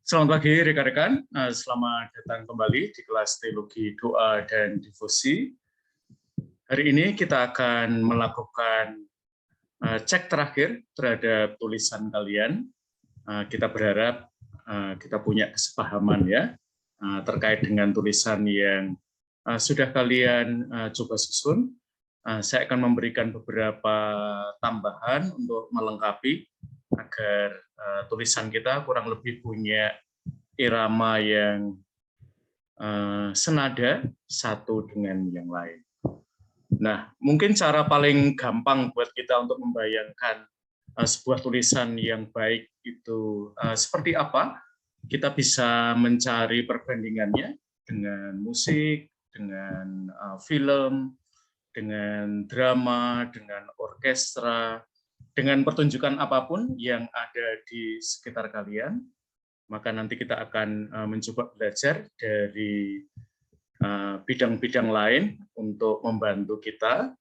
Selamat pagi rekan-rekan, selamat datang kembali di kelas Teologi Doa dan Devosi. Hari ini kita akan melakukan cek terakhir terhadap tulisan kalian. Kita berharap kita punya kesepahaman ya terkait dengan tulisan yang sudah kalian coba susun. Saya akan memberikan beberapa tambahan untuk melengkapi agar tulisan kita kurang lebih punya irama yang senada satu dengan yang lain. Nah, mungkin cara paling gampang buat kita untuk membayangkan sebuah tulisan yang baik itu seperti apa, kita bisa mencari perbandingannya dengan musik, dengan film, dengan drama, dengan orkestra, dengan pertunjukan apapun yang ada di sekitar kalian. Maka nanti kita akan mencoba belajar dari bidang-bidang lain untuk membantu kita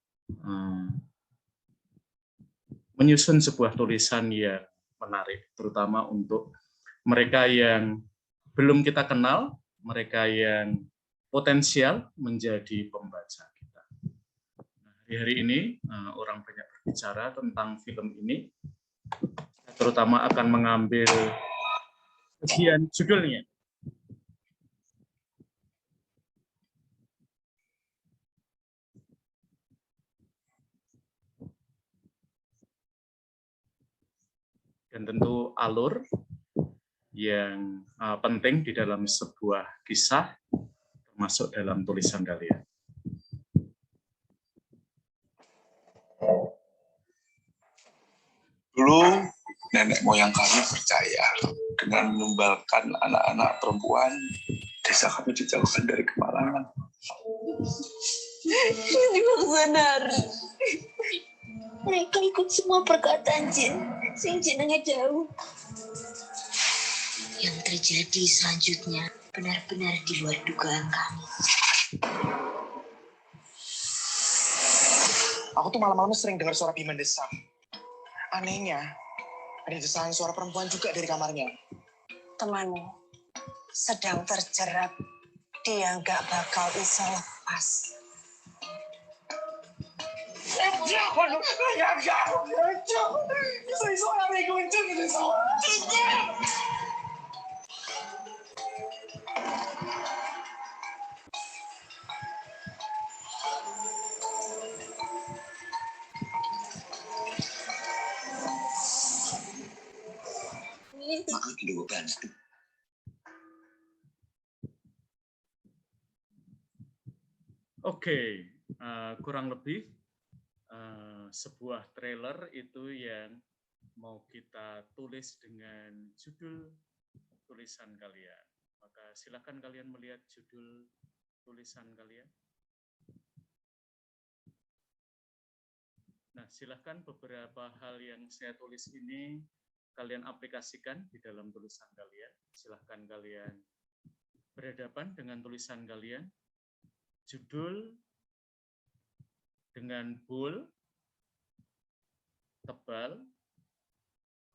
menyusun sebuah tulisan yang menarik, terutama untuk mereka yang belum kita kenal, mereka yang potensial menjadi pembaca kita. Hari ini orang banyak berbicara tentang film ini, terutama akan mengambil bagian judulnya. Dan tentu alur yang penting di dalam sebuah kisah, termasuk dalam tulisan kalian. Dulu nenek moyang kami percaya dengan menumbalkan anak-anak perempuan, desa kami dijauhkan dari kemalangan. Ini benar. Mereka ikut semua perkataan jin, sing jinnya jauh. Yang terjadi selanjutnya benar-benar di luar dugaan kami. Aku tuh malam-malam sering dengar suara Bima desang. Anehnya, ada desahan suara perempuan juga dari kamarnya. Temanmu sedang terjerat, dia nggak bakal bisa lepas. Maka dulu bantu. Oke, kurang lebih sebuah trailer itu yang mau kita tulis dengan judul tulisan kalian. Maka silakan kalian melihat judul tulisan kalian. Nah, silakan beberapa hal yang saya tulis ini kalian aplikasikan di dalam tulisan kalian. Silakan kalian berhadapan dengan tulisan kalian. Judul dengan bold, tebal,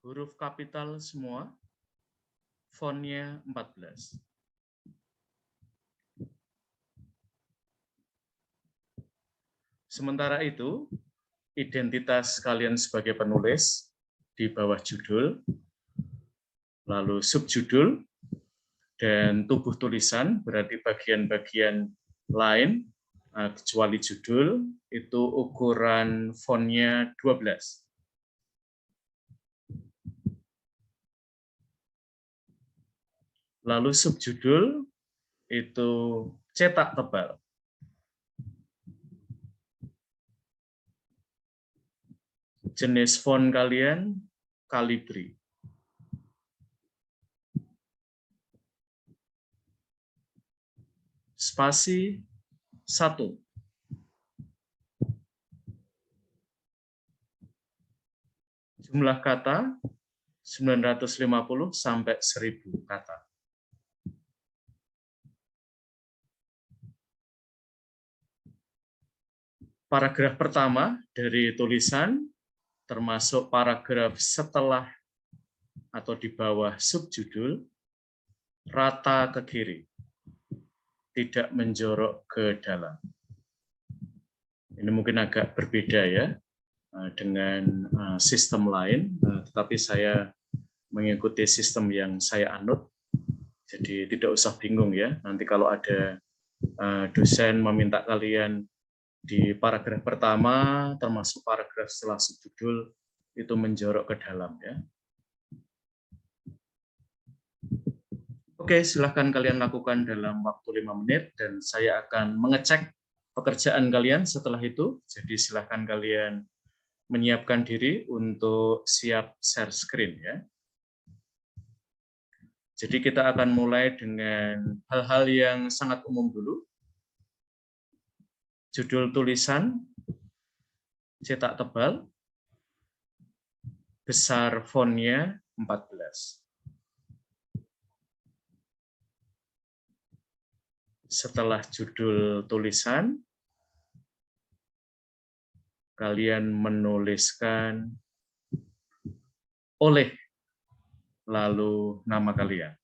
huruf kapital semua, fontnya 14. Sementara itu, identitas kalian sebagai penulis di bawah judul, lalu subjudul, dan tubuh tulisan, berarti bagian-bagian lain, kecuali judul, itu ukuran fontnya 12. Lalu subjudul, itu cetak tebal. Jenis font kalian, Calibri. Spasi 1. Jumlah kata 950 sampai 1000 kata. Paragraf pertama dari tulisan termasuk paragraf setelah atau di bawah subjudul rata ke kiri, tidak menjorok ke dalam. Ini mungkin agak berbeda ya dengan sistem lain, tetapi saya mengikuti sistem yang saya anut, jadi tidak usah bingung ya. Nanti kalau ada dosen meminta kalian di paragraf pertama, termasuk paragraf setelah subjudul, itu menjorok ke dalam ya. Oke, silahkan kalian lakukan dalam waktu 5 menit dan saya akan mengecek pekerjaan kalian setelah itu. Jadi silahkan kalian menyiapkan diri untuk siap share screen ya. Jadi kita akan mulai dengan hal-hal yang sangat umum dulu. Judul tulisan, cetak tebal, besar fontnya 14. Setelah judul tulisan, kalian menuliskan oleh, lalu nama kalian.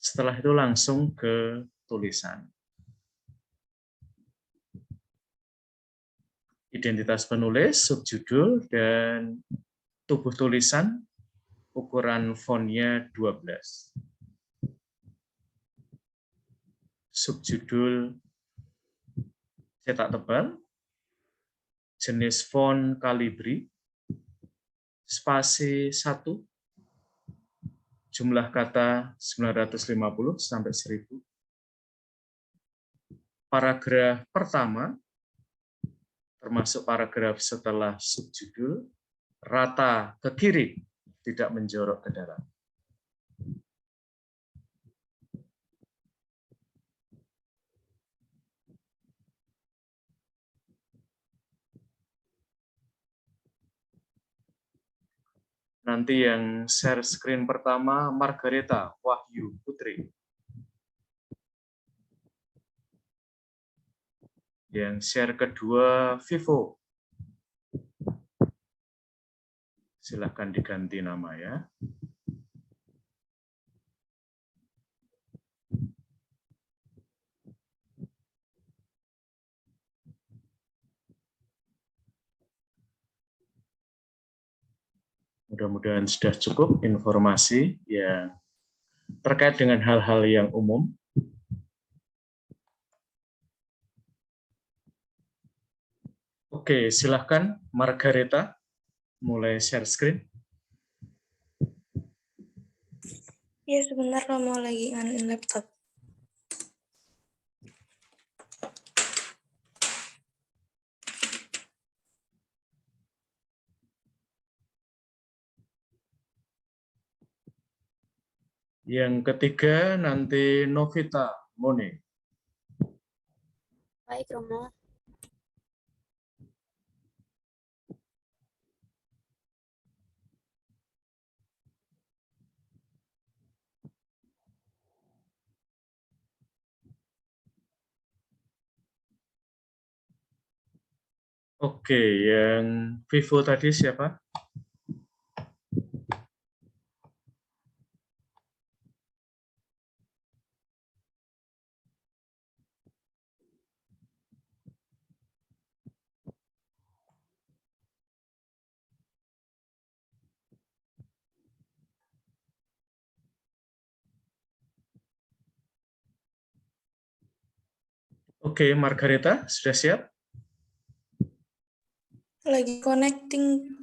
Setelah itu langsung ke tulisan. Identitas penulis, subjudul, dan tubuh tulisan, ukuran fontnya 12. Subjudul cetak tebal, jenis font Calibri, spasi 1, jumlah kata 950 sampai 1000. Paragraf pertama, termasuk paragraf setelah subjudul, rata ke kiri, tidak menjorok ke dalam. Nanti yang share screen pertama, Margareta Wahyu Putri. Yang share kedua, Vivo. Silahkan diganti nama ya. Mudah-mudahan sudah cukup informasi yang terkait dengan hal-hal yang umum. Oke, silahkan Margareta mulai share screen. Ya, sebentar Romo lagi nganuin laptop. Yang ketiga nanti Novita Mone. Baik, Romo. Oke, yang Vivo tadi siapa? Oke, Margareta, sudah siap? Lagi connecting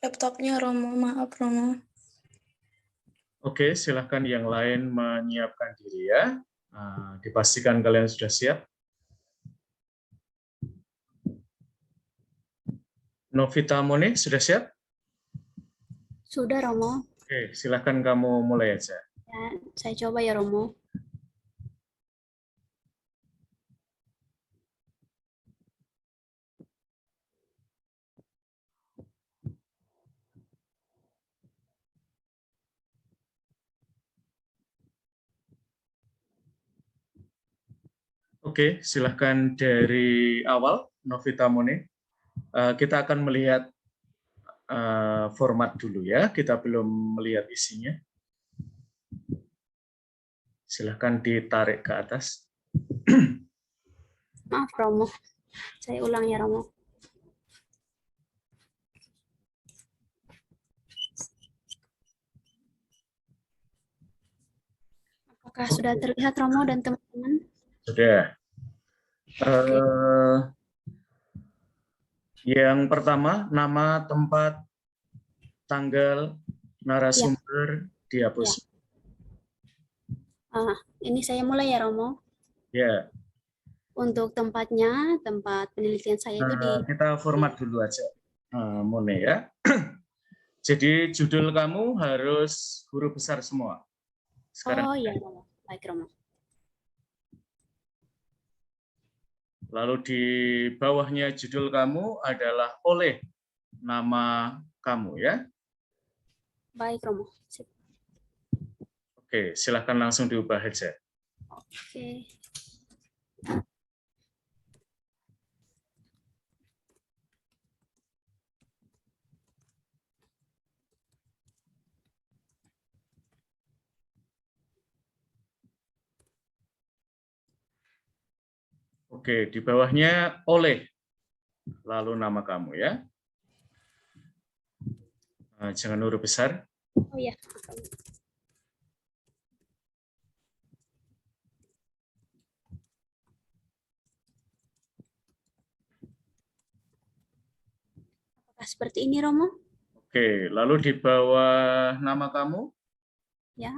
laptopnya Romo, maaf Romo. Oke, silahkan yang lain menyiapkan diri ya. Dipastikan kalian sudah siap. Novita Mone, sudah siap? Sudah, Romo. Oke, silahkan kamu mulai aja. Ya, saya coba ya, Romo. Oke, silahkan dari awal, Novita Mone. Kita akan melihat format dulu ya, kita belum melihat isinya. Silahkan ditarik ke atas. Maaf Romo, saya ulang ya Romo. Apakah sudah terlihat Romo dan teman-teman? Sudah. Yang pertama, nama, tempat, tanggal, narasumber dihapus. Ini saya mulai ya Romo. Ya. Untuk tempatnya, tempat penelitian saya itu di... Kita format dulu aja, Mone ya. Jadi judul kamu harus huruf besar semua. Sekarang. Oh iya Romo, baik Romo. Lalu di bawahnya judul kamu adalah oleh nama kamu ya. Baik Romo. Sip. Oke, silahkan langsung diubah aja. Oke. Oke, di bawahnya oleh, lalu nama kamu ya. Jangan huruf besar. Oh ya. Apakah seperti ini Romo? Oke, lalu di bawah nama kamu? Ya.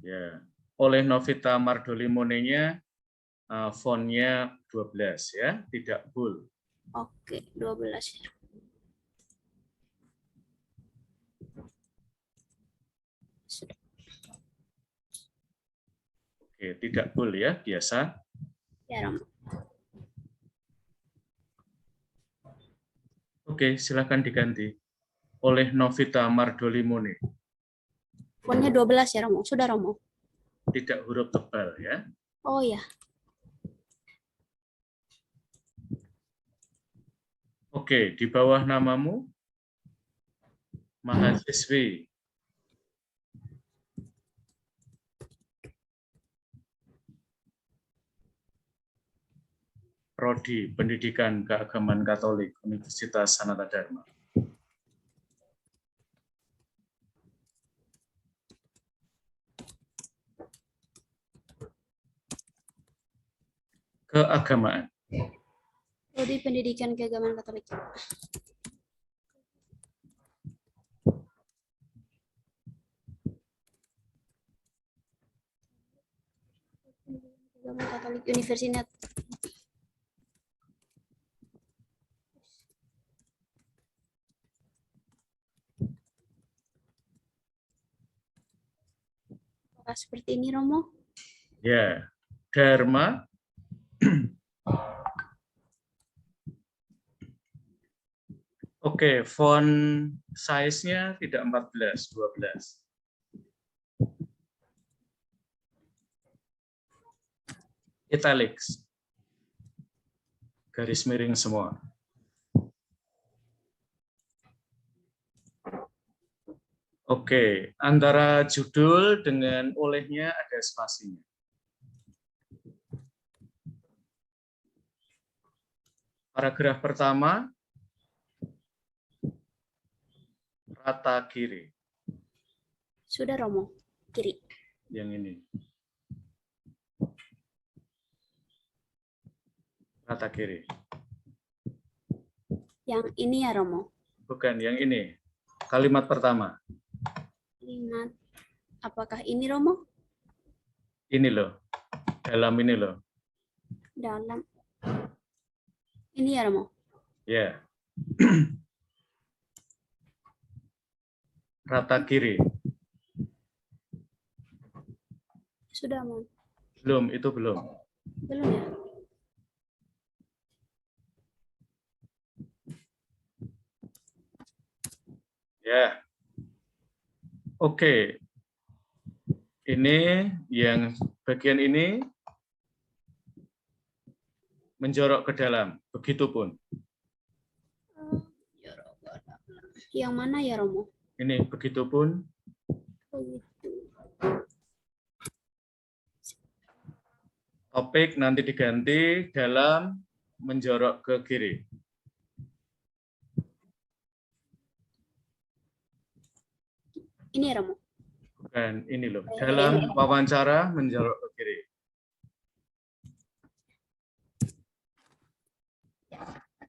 Ya, oleh Novita Mardholi Monenya, fontnya 12 ya, tidak bold. Oke, 12 ya. Sudah. Oke, tidak bold ya, biasa. Ya Romo. Oke, silakan diganti. Oleh Novita Mardholi Mone. Fontnya 12 ya Romo. Sudah Romo. Tidak huruf tebal ya. Oh ya. Oke, di bawah namamu mahasiswi. Prodi Pendidikan Keagamaan Katolik Universitas Sanata Dharma. Keagamaan. Prodi Pendidikan Keagamaan Katolik. Keagamaan Katolik Universitas. Apakah seperti ini Romo? Ya, Dharma. Oke, font size-nya tidak 14, 12. Italics. Garis miring semua. Oke, antara judul dengan olehnya ada spasinya. Paragraf pertama, rata kiri. Sudah Romo. Kiri. Yang ini. Rata kiri. Yang ini ya Romo. Bukan, yang ini. Kalimat pertama. Kalimat. Apakah ini Romo? Ini loh. Dalam ini loh. Dalam. Ini ya Romo. Ya. Rata kiri. Sudah Romo. Belum, itu belum. Belum ya? Ya. Oke. Ini yang bagian ini menjorok ke dalam. Begitupun. Yang mana ya Romo? Ini begitupun. Oh, gitu. Topik nanti diganti dalam menjorok ke kiri. Ini ya Romo. Dan ini loh, dalam wawancara menjorok ke kiri.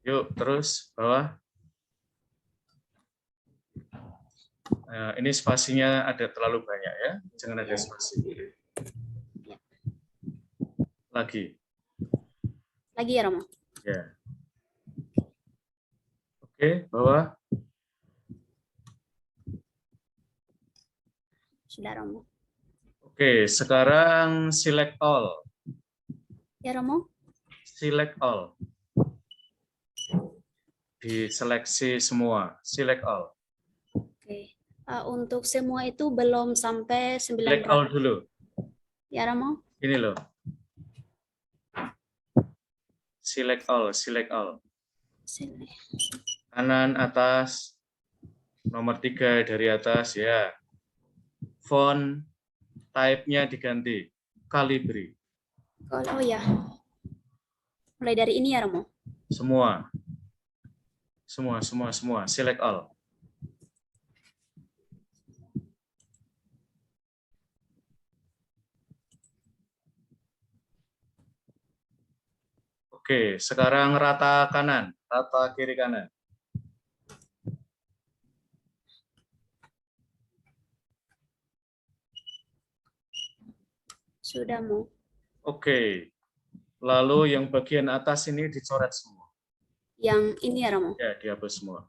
Yuk, terus bawah. Nah, ini spasinya ada terlalu banyak ya, jangan ada spasi. Lagi. Lagi ya Romo. Ya. Oke, bawah. Sudah Romo. Oke, sekarang select all. Ya Romo. Select all. Diseleksi semua. Select all. Oke. Untuk semua itu belum sampai 9 Select all dulu. Ya Romo. Ini loh. Select all, select all. Sini. Kanan atas. Nomor 3 dari atas ya. Font type-nya diganti. Calibri. Oh ya. Mulai dari ini ya Romo. Semua. Semua. Select all. Oke, sekarang rata kanan, rata kiri kanan. Sudah Mo. Oke, lalu yang bagian atas ini dicoret semua. Yang ini ya Romo. Ya, dihapus semua.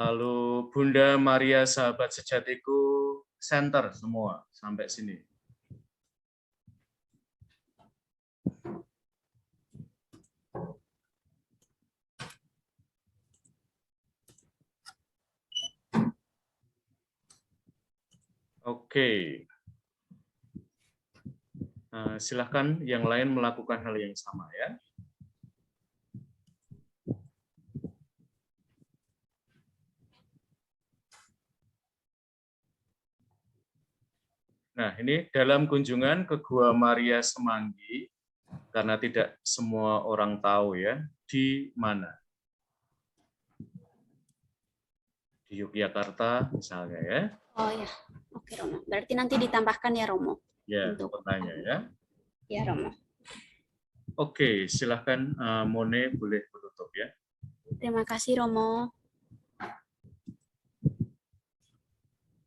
Lalu Bunda Maria Sahabat Sejatiku, center semua sampai sini. Oke. Nah, silahkan yang lain melakukan hal yang sama ya. Nah, ini dalam kunjungan ke Gua Maria Semanggi, karena tidak semua orang tahu ya, di mana. Di Yogyakarta misalnya ya. Oh ya. Oke Romo. Berarti nanti ditambahkan ya Romo. Ya, Untuk pertanyaan ya. ya Romo. Oke, silahkan Mone boleh menutup ya. Terima kasih Romo.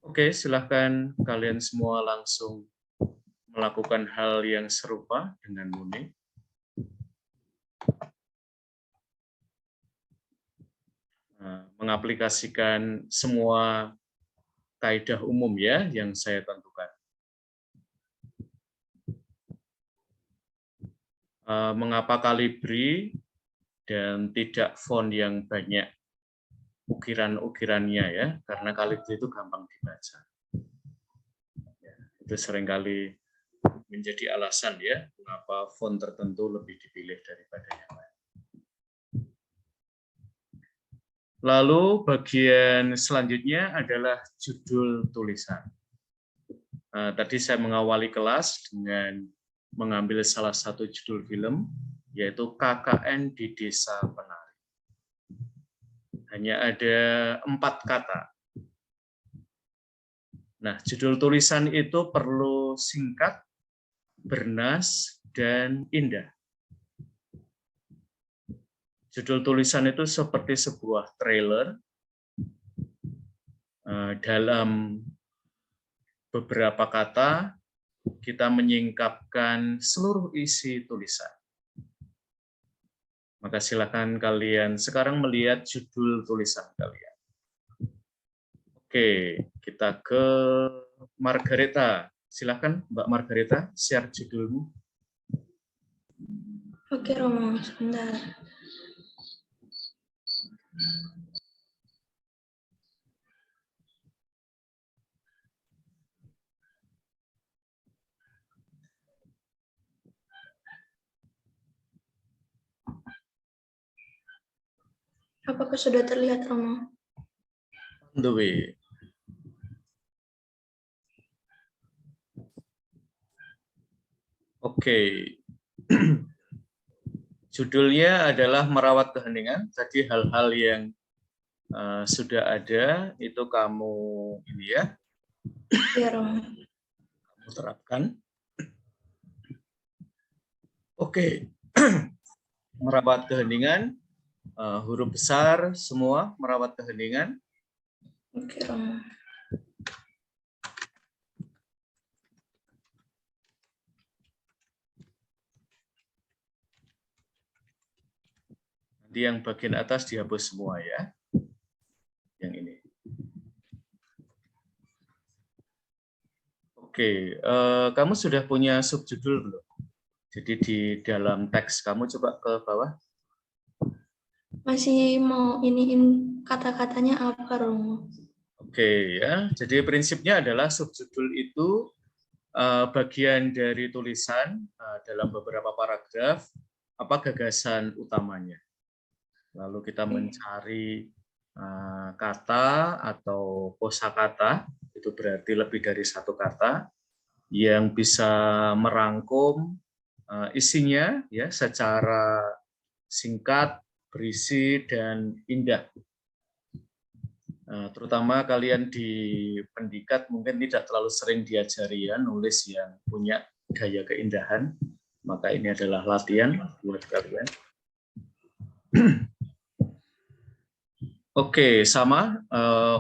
Oke, silahkan kalian semua langsung melakukan hal yang serupa dengan Mone. Mengaplikasikan semua kaidah umum ya yang saya tentukan. Mengapa kalibri dan tidak font yang banyak ukiran-ukirannya ya, karena kalibri itu gampang dibaca. Ya, itu seringkali menjadi alasan ya, mengapa font tertentu lebih dipilih daripada yang lain. Lalu bagian selanjutnya adalah judul tulisan. Tadi saya mengawali kelas dengan mengambil salah satu judul film, yaitu KKN di Desa Penari. Hanya ada 4 kata. Nah, judul tulisan itu perlu singkat, bernas, dan indah. Judul tulisan itu seperti sebuah trailer dalam beberapa kata kita menyingkapkan seluruh isi tulisan. Maka silakan kalian sekarang melihat judul tulisan kalian. Oke, kita ke Margareta. Silakan Mbak Margareta, share judulmu. Oke, Romo, sebentar. Apakah sudah terlihat, Romo? On the way. Oke. Judulnya adalah merawat keheningan. Tadi hal-hal yang sudah ada itu kamu ini ya, Iya, Romo. kamu terapkan. Oke. Merawat keheningan, huruf besar semua merawat keheningan. Oke, Romo. Nanti yang bagian atas dihapus semua ya. Yang ini. Oke, kamu sudah punya subjudul belum? Jadi di dalam teks kamu coba ke bawah. Masih mau iniin kata-katanya apa, Romo? Oke ya, jadi prinsipnya adalah subjudul itu bagian dari tulisan dalam beberapa paragraf, apa gagasan utamanya. Lalu kita mencari kata atau kosakata, itu berarti lebih dari satu kata, yang bisa merangkum isinya ya secara singkat, berisi, dan indah. Terutama kalian di pendikat mungkin tidak terlalu sering diajari ya nulis yang punya gaya keindahan, maka ini adalah latihan buat kalian. Oke, sama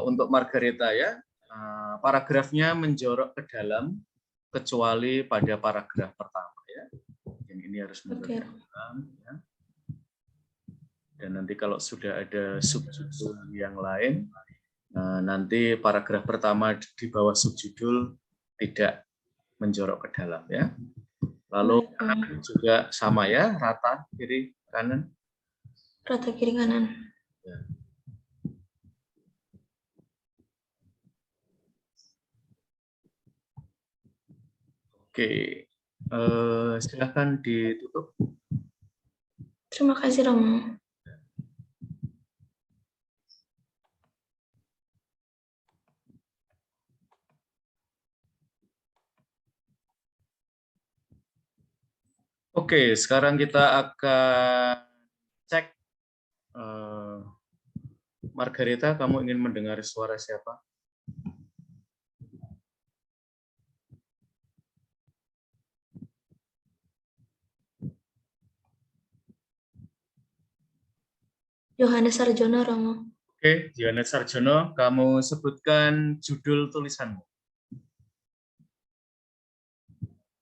untuk Margareta ya, paragrafnya menjorok ke dalam kecuali pada paragraf pertama ya, yang ini harus menjorok ke dalam ya. Dan nanti kalau sudah ada subjudul yang lain, nanti paragraf pertama di bawah subjudul tidak menjorok ke dalam ya. Lalu juga sama ya, rata kiri kanan. Rata kiri kanan. Ya. Oke, silakan ditutup. Terima kasih, Romo. Oke, sekarang kita akan cek. Margareta, kamu ingin mendengar suara siapa? Yohanes Sarjono, Romo. Oke, Yohanes Sarjono, kamu sebutkan judul tulisanmu.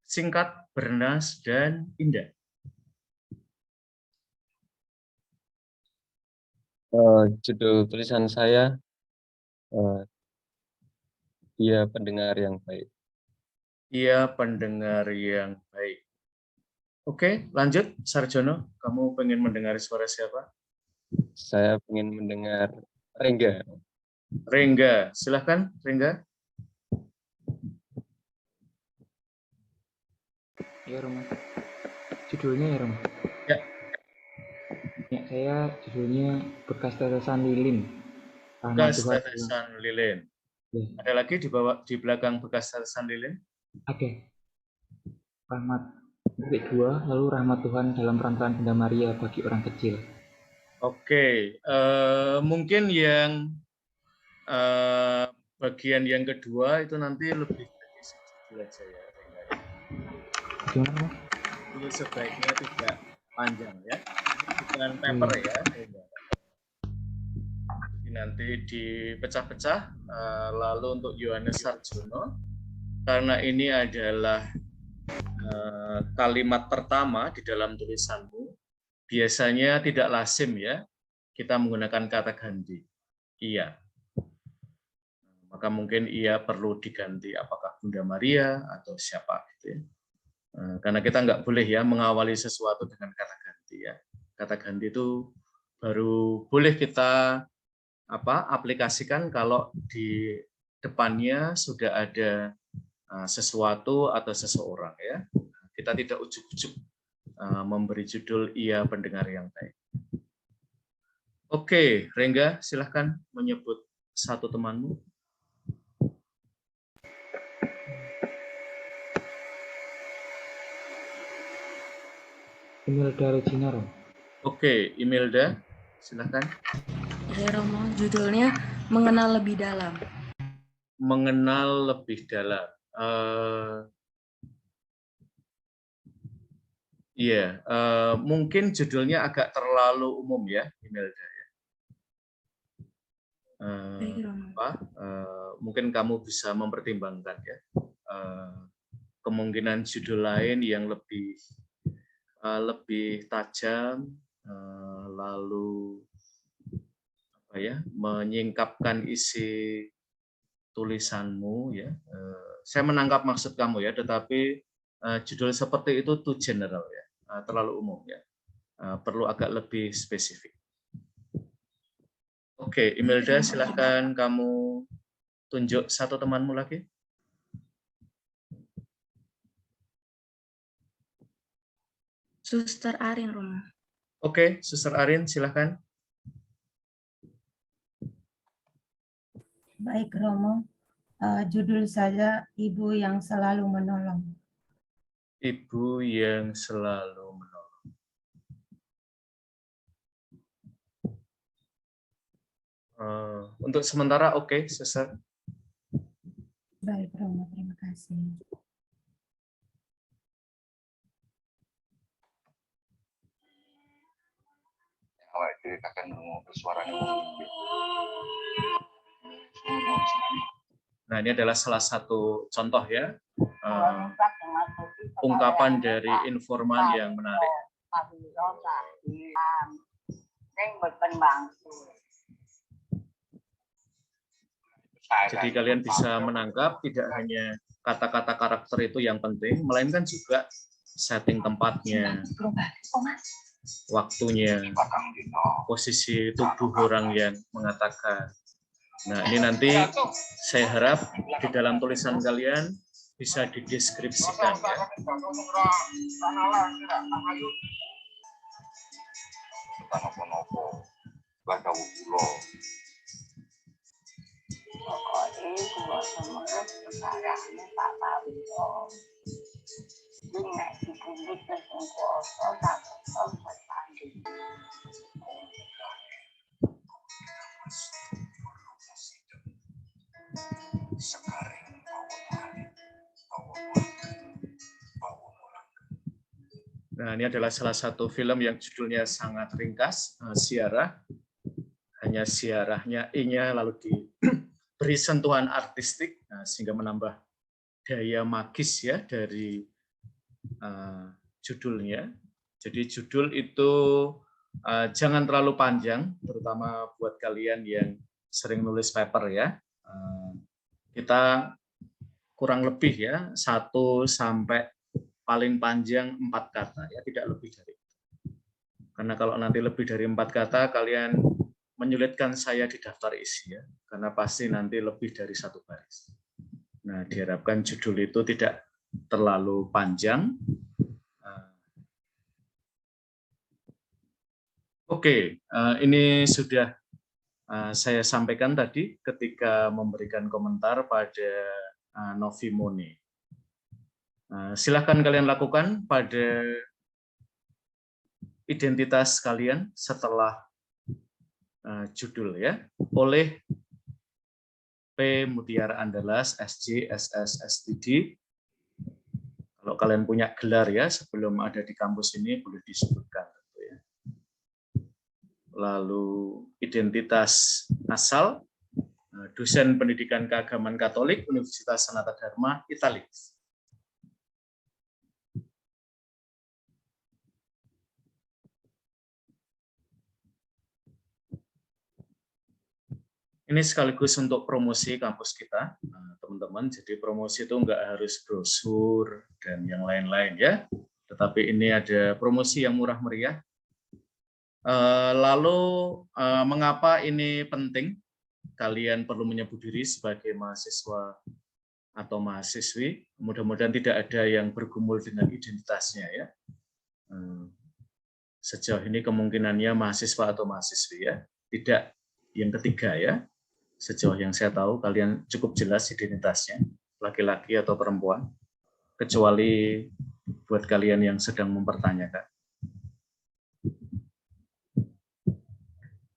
Singkat, bernas, dan indah. Judul tulisan saya, Ia Pendengar yang Baik. Ia pendengar yang baik. Oke, lanjut, Sarjono. Kamu pengen mendengar suara siapa? Saya ingin mendengar Rengga. Rengga, silahkan, Rengga. Ya, Romo. Judulnya ya, Romo? Ya. Ya, saya judulnya Bekas Tetesan Lilin. Bekas tetesan lilin. Ya. Ada lagi di bawah, di belakang bekas tetesan lilin? Ada. Rahmat. Titik 2, lalu rahmat Tuhan dalam peran-peran Bunda Maria bagi orang kecil. Oke, mungkin yang bagian yang kedua itu nanti lebih dari judul aja ya. Gimana? Ini sebaiknya tidak panjang ya. Dengan paper ya. Jadi nanti dipecah-pecah. Lalu untuk Yohanes Sarjono, karena ini adalah kalimat pertama di dalam tulisanmu, biasanya tidak lazim ya kita menggunakan kata ganti. Iya. Maka mungkin ia perlu diganti apakah Bunda Maria atau siapa gitu ya. Karena kita nggak boleh ya mengawali sesuatu dengan kata ganti ya. Kata ganti itu baru boleh kita aplikasikan kalau di depannya sudah ada sesuatu atau seseorang ya. Kita tidak ujuk-ujuk memberi judul Ia Pendengar yang Baik. Oke, Rengga, silahkan menyebut satu temanmu. Imelda Regina, Rom. Oke, Imelda, silahkan. Ya Romo, judulnya Mengenal Lebih Dalam. Mengenal lebih dalam. Iya, mungkin judulnya agak terlalu umum ya, Imelda. Mungkin kamu bisa mempertimbangkan ya, kemungkinan judul lain yang lebih tajam, lalu apa ya, menyingkapkan isi tulisanmu ya. Saya menangkap maksud kamu ya, tetapi judul seperti itu too general ya, terlalu umum ya. Perlu agak lebih spesifik. Oke, Imelda, silahkan kamu tunjuk satu temanmu lagi. Suster Arin, Romo. Oke, Suster Arin, silahkan. Baik, Romo. Judul saya Ibu yang Selalu Menolong. Ibu yang selalu menolong. Untuk sementara oke, Suster. Baik, Romo. Terima kasih. Awak ceritakan bersuaranya. Nah, ini adalah salah satu contoh ya, ungkapan dari informan yang menarik. Jadi kalian bisa menangkap tidak hanya kata-kata karakter itu yang penting, melainkan juga setting tempatnya, waktunya, posisi tubuh orang yang mengatakan. Nah, ini nanti saya harap di dalam tulisan kalian bisa dideskripsikan ya. Nah, ini adalah salah satu film yang judulnya sangat ringkas, Siarah. Hanya siarahnya, I-nya lalu diberi sentuhan artistik, sehingga menambah daya magis ya dari judulnya. Jadi judul itu jangan terlalu panjang, terutama buat kalian yang sering nulis paper ya. Kita kurang lebih ya 1 sampai paling panjang 4 kata ya, tidak lebih dari itu. Karena kalau nanti lebih dari 4 kata kalian menyulitkan saya di daftar isi ya, karena pasti nanti lebih dari 1 baris. Nah, diharapkan judul itu tidak terlalu panjang. Oke, ini sudah saya sampaikan tadi ketika memberikan komentar pada Novimone. Silahkan kalian lakukan pada identitas kalian setelah judul ya, oleh P. Mutiara Andalas, SJ, SS, STD. Kalau kalian punya gelar ya, sebelum ada di kampus ini boleh disebutkan. Ya. Lalu identitas asal, dosen pendidikan keagamaan Katolik, Universitas Sanata Dharma, Italis. Ini sekaligus untuk promosi kampus kita, teman-teman. Jadi promosi itu nggak harus brosur dan yang lain-lain ya. Tetapi ini ada promosi yang murah meriah. Lalu mengapa ini penting? Kalian perlu menyebut diri sebagai mahasiswa atau mahasiswi. Mudah-mudahan tidak ada yang bergumul dengan identitasnya ya. Sejauh ini kemungkinannya mahasiswa atau mahasiswi ya. Tidak yang ketiga ya. Sejauh yang saya tahu kalian cukup jelas identitasnya, laki-laki atau perempuan, kecuali buat kalian yang sedang mempertanyakan.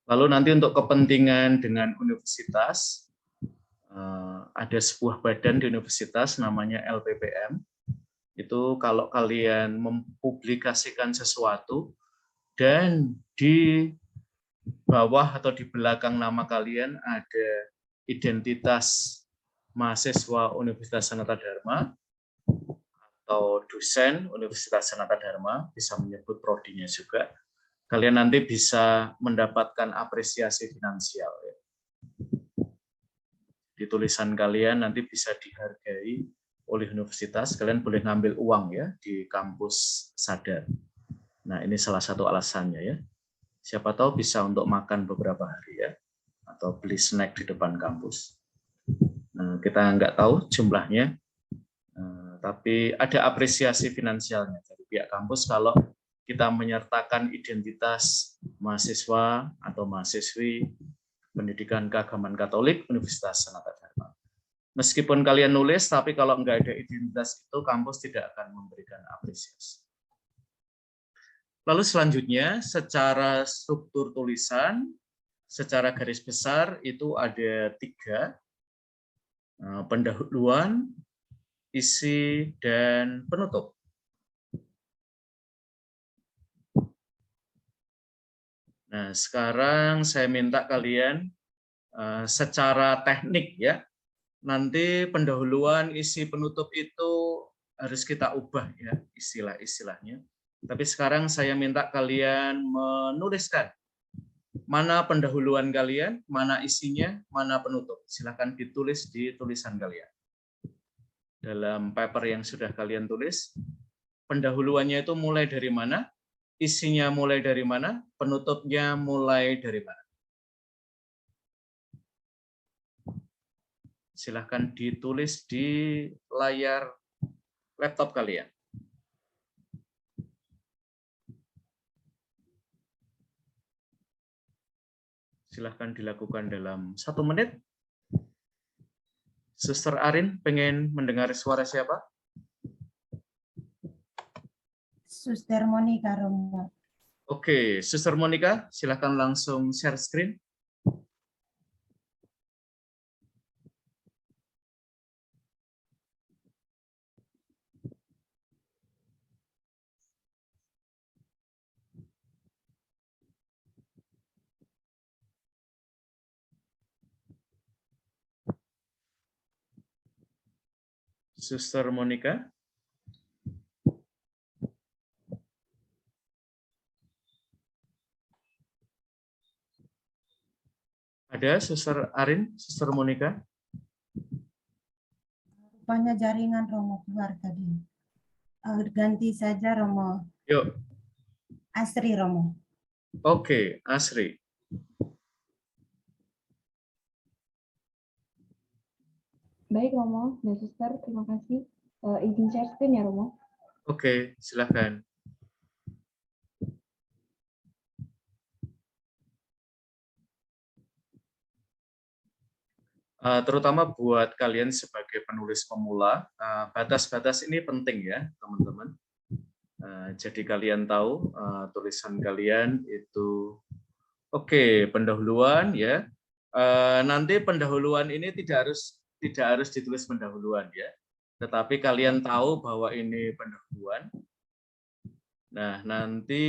Lalu nanti untuk kepentingan dengan universitas, ada sebuah badan di universitas namanya LPPM. Itu kalau kalian mempublikasikan sesuatu dan di bawah atau di belakang nama kalian ada identitas mahasiswa Universitas Sanata Dharma atau dosen Universitas Sanata Dharma, bisa menyebut prodinya juga, kalian nanti bisa mendapatkan apresiasi finansial. Di tulisan kalian nanti bisa dihargai oleh universitas, kalian boleh ngambil uang ya di kampus Sadar. Nah, ini salah satu alasannya ya. Siapa tahu bisa untuk makan beberapa hari ya, atau beli snack di depan kampus. Nah, kita nggak tahu jumlahnya, tapi ada apresiasi finansialnya dari pihak kampus kalau kita menyertakan identitas mahasiswa atau mahasiswi pendidikan keagamaan Katolik Universitas Sanata Dharma. Meskipun kalian nulis, tapi kalau nggak ada identitas itu, kampus tidak akan memberikan apresiasi. Lalu selanjutnya, secara struktur tulisan, secara garis besar itu ada 3, pendahuluan, isi, dan penutup. Nah, sekarang saya minta kalian secara teknik ya, nanti pendahuluan, isi, penutup itu harus kita ubah ya istilah-istilahnya. Tapi sekarang saya minta kalian menuliskan mana pendahuluan kalian, mana isinya, mana penutup. Silakan ditulis di tulisan kalian. Dalam paper yang sudah kalian tulis, pendahuluannya itu mulai dari mana, isinya mulai dari mana, penutupnya mulai dari mana. Silakan ditulis di layar laptop kalian. Silahkan dilakukan dalam 1 menit. Suster Arin, pengen mendengar suara siapa? Suster Monica Romo. Oke, Suster Monica, silahkan langsung share screen. Suster Monica. Ada Suster Arin, Suster Monica? Rupanya jaringan Romo keluar tadi. Ganti saja Romo. Yuk. Asri Romo. Oke, Asri. Baik Romo dan Suster, terima kasih. Izin share screen ya Romo. Oke, silakan. Terutama buat kalian sebagai penulis pemula, batas-batas ini penting ya, teman-teman. Jadi kalian tahu tulisan kalian itu oke, pendahuluan ya. Nanti pendahuluan ini tidak harus ditulis pendahuluan ya. Tetapi kalian tahu bahwa ini pendahuluan. Nah, nanti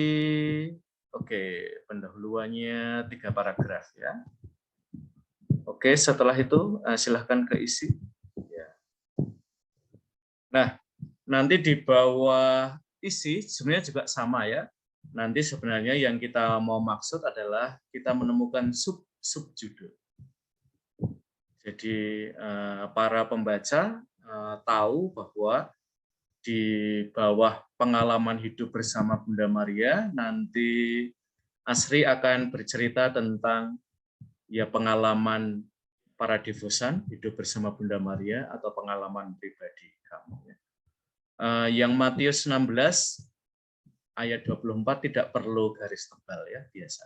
oke, pendahuluannya 3 paragraf ya. Oke, setelah itu silahkan ke isi. Ya. Nah, nanti di bawah isi sebenarnya juga sama ya. Nanti sebenarnya yang kita mau maksud adalah kita menemukan sub-judul. Jadi para pembaca tahu bahwa di bawah pengalaman hidup bersama Bunda Maria, nanti Asri akan bercerita tentang ya pengalaman para devosan hidup bersama Bunda Maria atau pengalaman pribadi kamu. Yang Matius 16 ayat 24 tidak perlu garis tebal ya, biasa.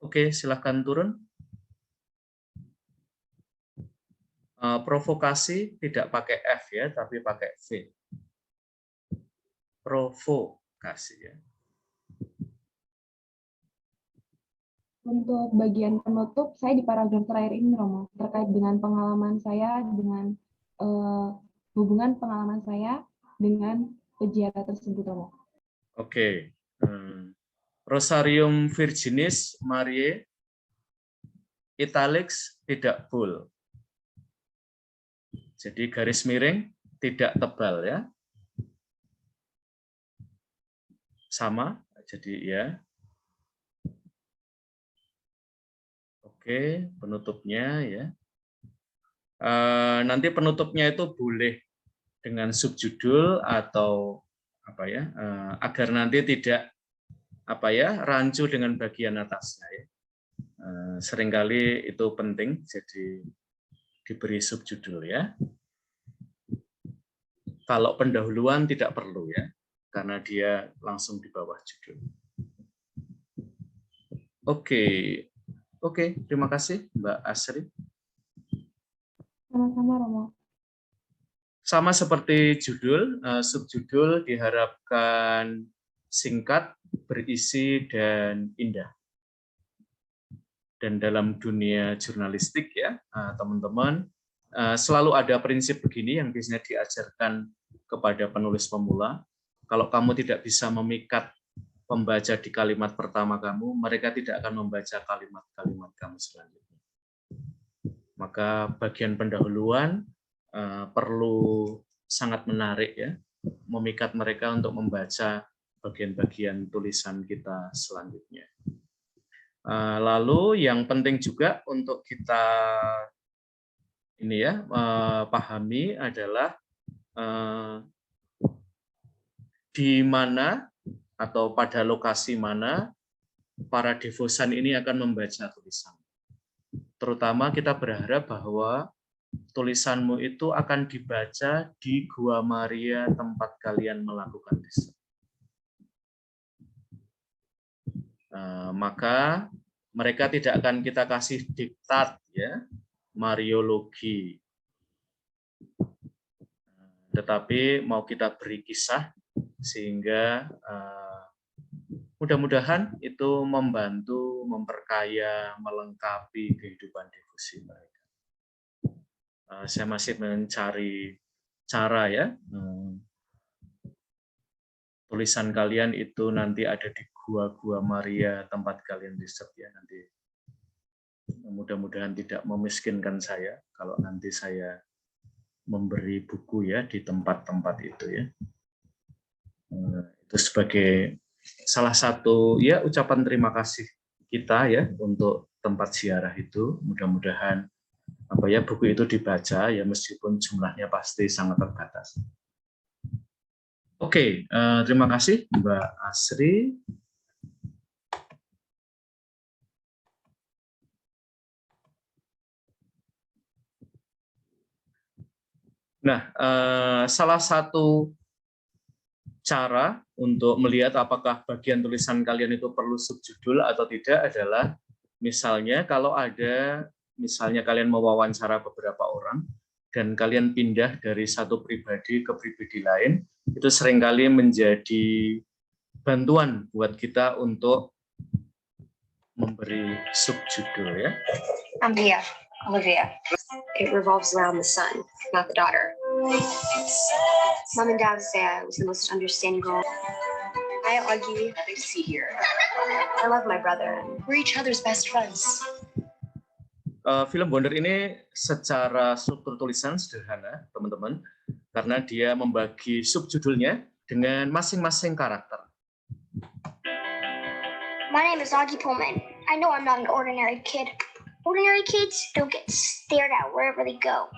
Oke, silahkan turun. Provokasi tidak pakai F ya, tapi pakai V. Provokasi ya. Untuk bagian penutup, saya di paragraf terakhir ini, Romo, terkait dengan pengalaman saya dengan hubungan pengalaman saya dengan peziarah tersebut, Romo. Oke. Rosarium Virginis Mariae italics tidak bold. Jadi garis miring tidak tebal ya. Sama, jadi ya. Oke, penutupnya ya. Nanti penutupnya itu boleh dengan subjudul atau apa ya, agar nanti tidak apa ya rancu dengan bagian atasnya ya. Seringkali itu penting, jadi diberi subjudul ya. Kalau pendahuluan tidak perlu ya, karena dia langsung di bawah judul. Oke, terima kasih Mbak Asri. Sama-sama, Romo. Sama seperti judul, subjudul diharapkan singkat, berisi, dan indah. Dan dalam dunia jurnalistik ya, teman-teman, selalu ada prinsip begini yang biasanya diajarkan kepada penulis pemula. Kalau kamu tidak bisa memikat pembaca di kalimat pertama kamu, mereka tidak akan membaca kalimat-kalimat kamu selanjutnya. Maka bagian pendahuluan perlu sangat menarik ya, memikat mereka untuk membaca bagian-bagian tulisan kita selanjutnya. Lalu yang penting juga untuk kita ini ya pahami adalah di mana atau pada lokasi mana para devosan ini akan membaca tulisan. Terutama kita berharap bahwa tulisanmu itu akan dibaca di Gua Maria tempat kalian melakukan riset. Maka mereka tidak akan kita kasih diktat ya, Mariologi. Tetapi mau kita beri kisah sehingga mudah-mudahan itu membantu, memperkaya, melengkapi kehidupan devosi mereka. Saya masih mencari cara ya, tulisan kalian itu nanti ada di Gua Maria tempat kalian riset ya nanti. Mudah-mudahan tidak memiskinkan saya kalau nanti saya memberi buku ya di tempat-tempat itu ya. Itu sebagai salah satu ya ucapan terima kasih kita ya untuk tempat ziarah itu. Mudah-mudahan apa ya buku itu dibaca ya meskipun jumlahnya pasti sangat terbatas. Oke, terima kasih Mbak Asri. Nah, salah satu cara untuk melihat apakah bagian tulisan kalian itu perlu subjudul atau tidak adalah misalnya kalau ada misalnya kalian mewawancara beberapa orang dan kalian pindah dari satu pribadi ke pribadi lain, itu seringkali menjadi bantuan buat kita untuk memberi subjudul ya. Olivia. It revolves around the son, not the daughter. Mom and Dad say I was the most understanding girl. I argue nothing to see here. I love my brother. We're each other's best friends. Film Wonder ini secara struktur tulisan sederhana, teman-teman, karena dia membagi subjudulnya dengan masing-masing karakter. My name is Augie Pullman. I know I'm not an ordinary kid. Ordinary kids don't get stared at wherever they go.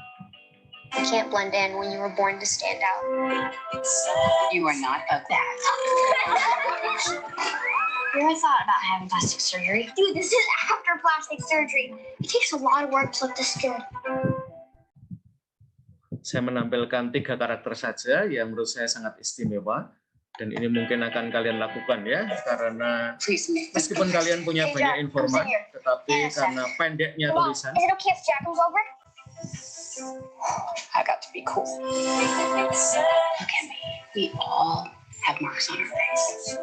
You can't blend in when you were born to stand out. You are not of that. You ever thought about having plastic surgery? Dude, this is after plastic surgery. It takes a lot of work to look this good. Saya menampilkan 3 karakter saja yang menurut saya sangat istimewa. Dan ini mungkin akan kalian lakukan ya, karena meskipun kalian punya banyak informasi, tetapi karena pendeknya tulisan. Is it okay if Jack comes over? I got to be cool. Look at me. We all have marks on our face.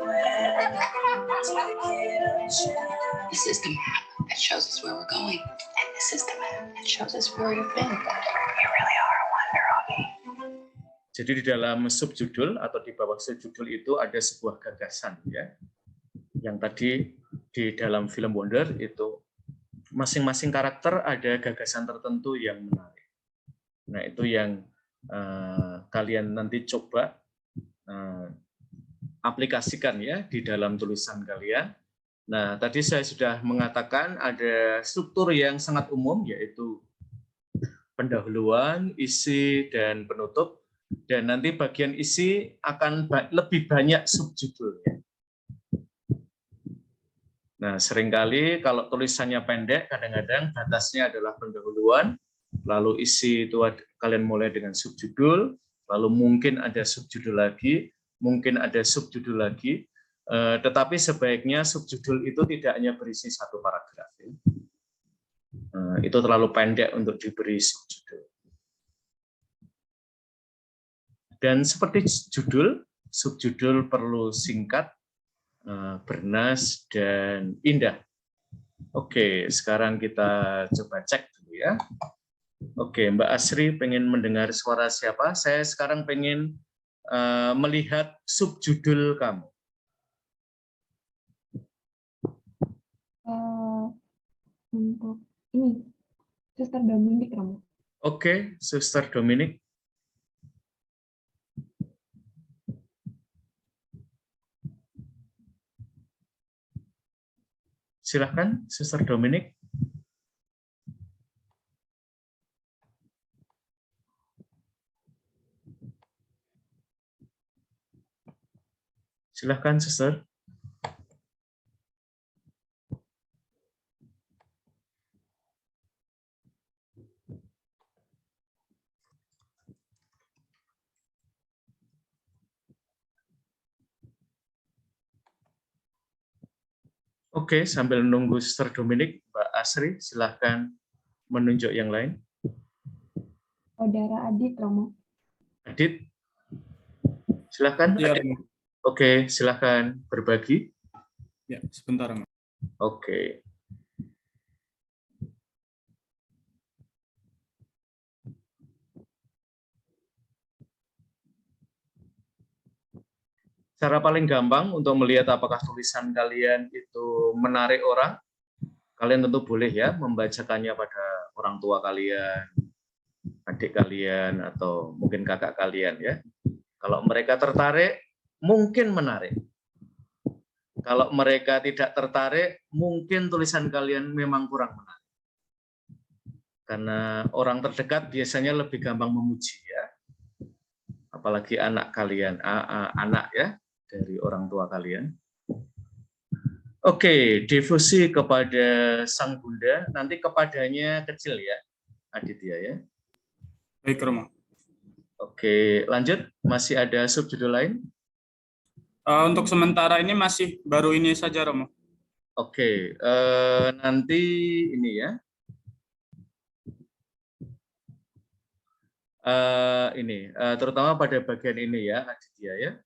This is the map that shows us where we're going. And this is the map that shows us where we've been. You really are a wonder, Robbie. Jadi di dalam subjudul atau di bawah subjudul itu ada sebuah gagasan ya. Yang tadi di dalam film Wonder itu masing-masing karakter ada gagasan tertentu yang menarik. Nah, itu yang kalian nanti coba aplikasikan ya di dalam tulisan kalian. Nah, tadi saya sudah mengatakan ada struktur yang sangat umum yaitu pendahuluan, isi, dan penutup. Dan nanti bagian isi akan lebih banyak subjudulnya. Nah, seringkali kalau tulisannya pendek, kadang-kadang batasnya adalah pendahuluan, lalu isi itu kalian mulai dengan subjudul, lalu mungkin ada subjudul lagi, mungkin ada subjudul lagi, tetapi sebaiknya subjudul itu tidak hanya berisi satu paragraf. Itu terlalu pendek untuk diberi subjudul. Dan seperti judul, subjudul perlu singkat, bernas, dan indah. Oke, sekarang kita coba cek dulu ya. Oke, Mbak Asri pengen mendengar suara siapa? Saya sekarang pengen melihat subjudul kamu. Untuk ini, Suster Dominic, Romo. Oke, Suster Dominic. Silahkan, Suster Dominic. Silahkan, Suster. Oke, sambil menunggu Suster Dominic, Mbak Asri, silahkan menunjuk yang lain. Saudara Adit, Romo. Adit, silahkan. Ya, Adit. Oke, silahkan berbagi. Ya, sebentar, Romo. Oke. Cara paling gampang untuk melihat apakah tulisan kalian itu menarik orang, kalian tentu boleh ya membacakannya pada orang tua kalian, adik kalian, atau mungkin kakak kalian ya. Kalau mereka tertarik, mungkin menarik. Kalau mereka tidak tertarik, mungkin tulisan kalian memang kurang menarik. Karena orang terdekat biasanya lebih gampang memuji ya. Apalagi anak kalian, anak ya, dari orang tua kalian. Oke, devosi kepada Sang Bunda, nanti kepadanya kecil ya, Aditya ya. Baik, Romo. Oke, lanjut. Masih ada subjudul lain? Untuk sementara ini masih baru ini saja, Romo. Oke, nanti ini ya. Terutama pada bagian ini ya, Aditya ya.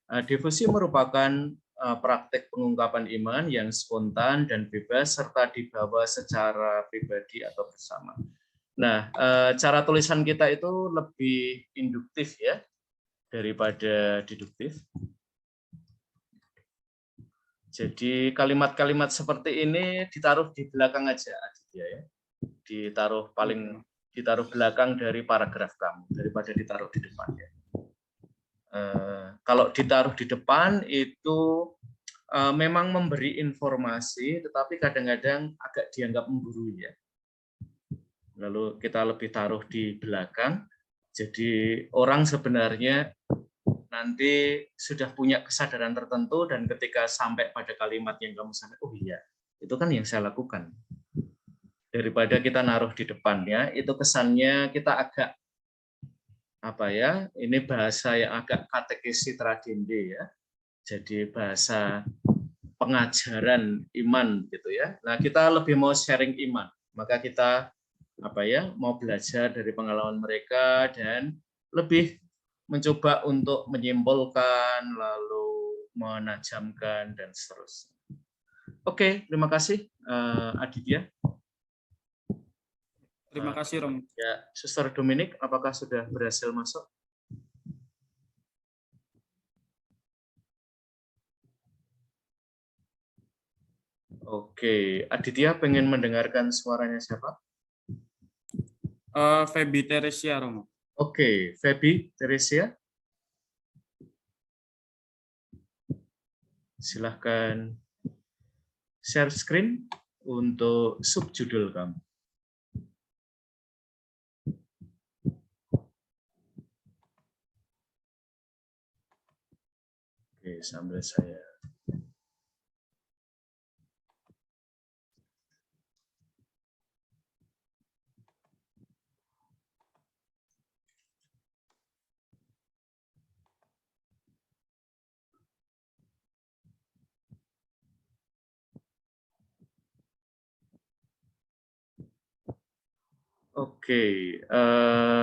Devosi merupakan praktek pengungkapan iman yang spontan dan bebas serta dibawa secara pribadi atau bersama. Nah, cara tulisan kita itu lebih induktif ya daripada deduktif. Jadi kalimat-kalimat seperti ini ditaruh di belakang aja, Aditya ya. Ditaruh belakang dari paragraf kamu daripada ditaruh di depan ya. Kalau ditaruh di depan itu memang memberi informasi, tetapi kadang-kadang agak dianggap menggurui ya. Lalu kita lebih taruh di belakang, jadi orang sebenarnya nanti sudah punya kesadaran tertentu dan ketika sampai pada kalimat yang kamu sampai, oh iya, itu kan yang saya lakukan. Daripada kita naruh di depannya, itu kesannya kita agak apa ya? Ini bahasa yang agak katekesi tragende ya. Jadi bahasa pengajaran iman gitu ya. Nah, kita lebih mau sharing iman. Maka kita apa ya? Mau belajar dari pengalaman mereka dan lebih mencoba untuk menyimpulkan lalu menajamkan dan seterusnya. Oke, terima kasih Aditya. Terima kasih, Romo. Ya, Suster Dominik, apakah sudah berhasil masuk? Oke, Aditya pengen mendengarkan suaranya siapa? Feby Teresia, Romo. Oke, Feby Teresia. Silahkan share screen untuk subjudul kamu. Oke, sambil saya. Oke,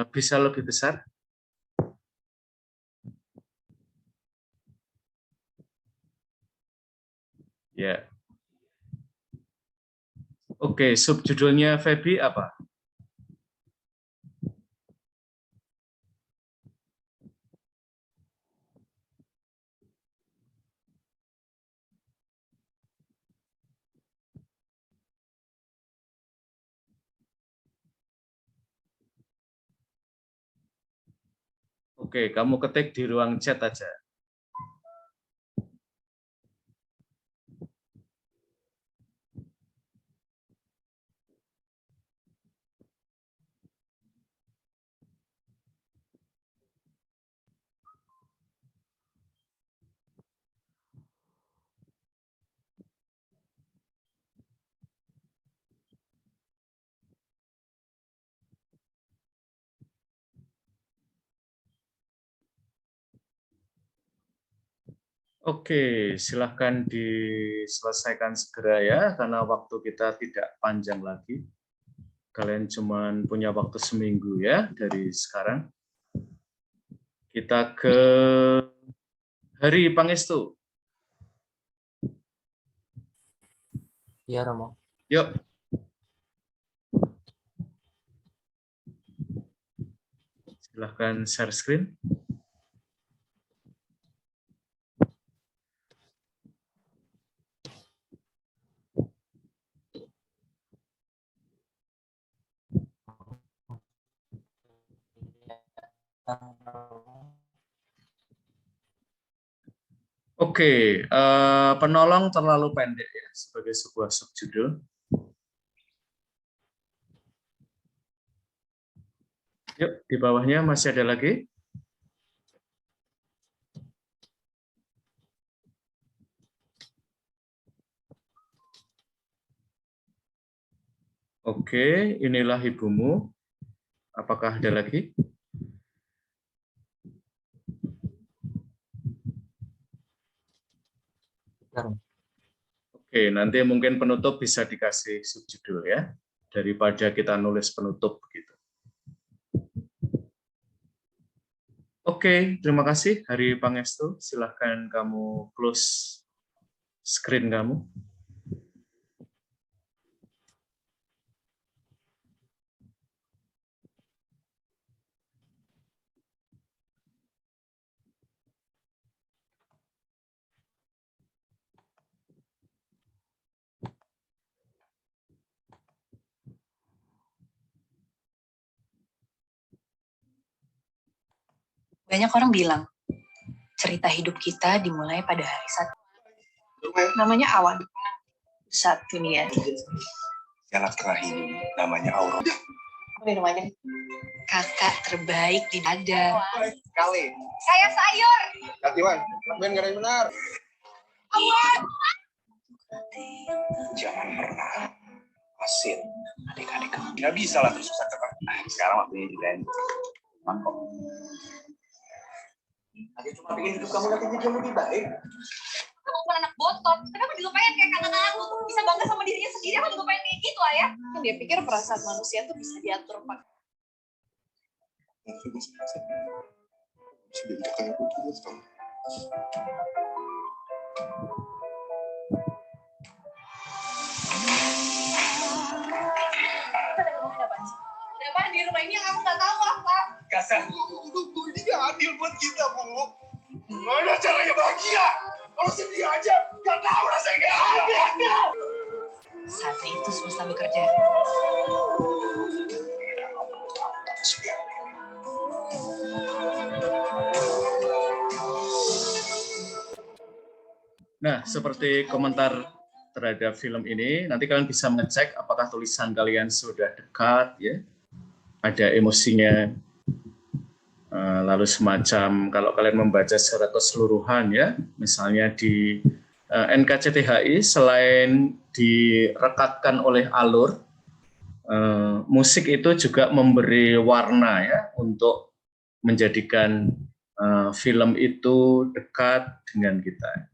bisa lebih besar? Ya. Oke, subjudulnya Feby apa? Oke, kamu ketik di ruang chat aja. Oke, silahkan diselesaikan segera ya, karena waktu kita tidak panjang lagi. Kalian cuma punya waktu seminggu ya, dari sekarang. Kita ke Hari Pangestu. Iya, Romo. Yuk. Silahkan share screen. Oke, penolong terlalu pendek ya sebagai sebuah subjudul. Yuk, di bawahnya masih ada lagi. Oke, inilah ibumu. Apakah ada lagi? Oke, nanti mungkin penutup bisa dikasih subjudul ya, daripada kita nulis penutup begitu. Oke, terima kasih Hari Pangestu. Silahkan kamu close screen kamu. Banyak orang bilang, cerita hidup kita dimulai pada hari satu. Namanya Awan. Satu nih ya. Yang terakhir namanya Aurora. Apa namanya? Kakak terbaik di ada. Kali. Saya sayur. Katiwan, main gak benar. Awan. Jangan pernah asin adik-adik kamu. Nggak bisa lah terus susah. Sekarang waktunya diganti. Aman kok. Aku cuma pengen hidup kamu nanti jadi lebih baik. Kamu bukan anak botot, tapi aku dilupain kayak kakak-kakakku tuh bisa bangga sama dirinya sendiri, aku dilupain kayak gitu, Ayah. Kan dia pikir perasaan manusia tuh bisa diatur, Pak. Aku bisa jadi kakak yang tulus kamu. Ada apa di rumah ini yang aku nggak tahu apa? Kasar. Ini gak adil buat kita, Bu. Gimana caranya bahagia? Kalau sedih aja, gak tahu rasanya kayak apa. Saat itu semesta bekerja. Nah, seperti komentar terhadap film ini, nanti kalian bisa mengecek apakah tulisan kalian sudah dekat, ya, ada emosinya, lalu semacam kalau kalian membaca secara keseluruhan, ya, misalnya di NKCTHI selain direkatkan oleh alur, musik itu juga memberi warna, ya, untuk menjadikan film itu dekat dengan kita.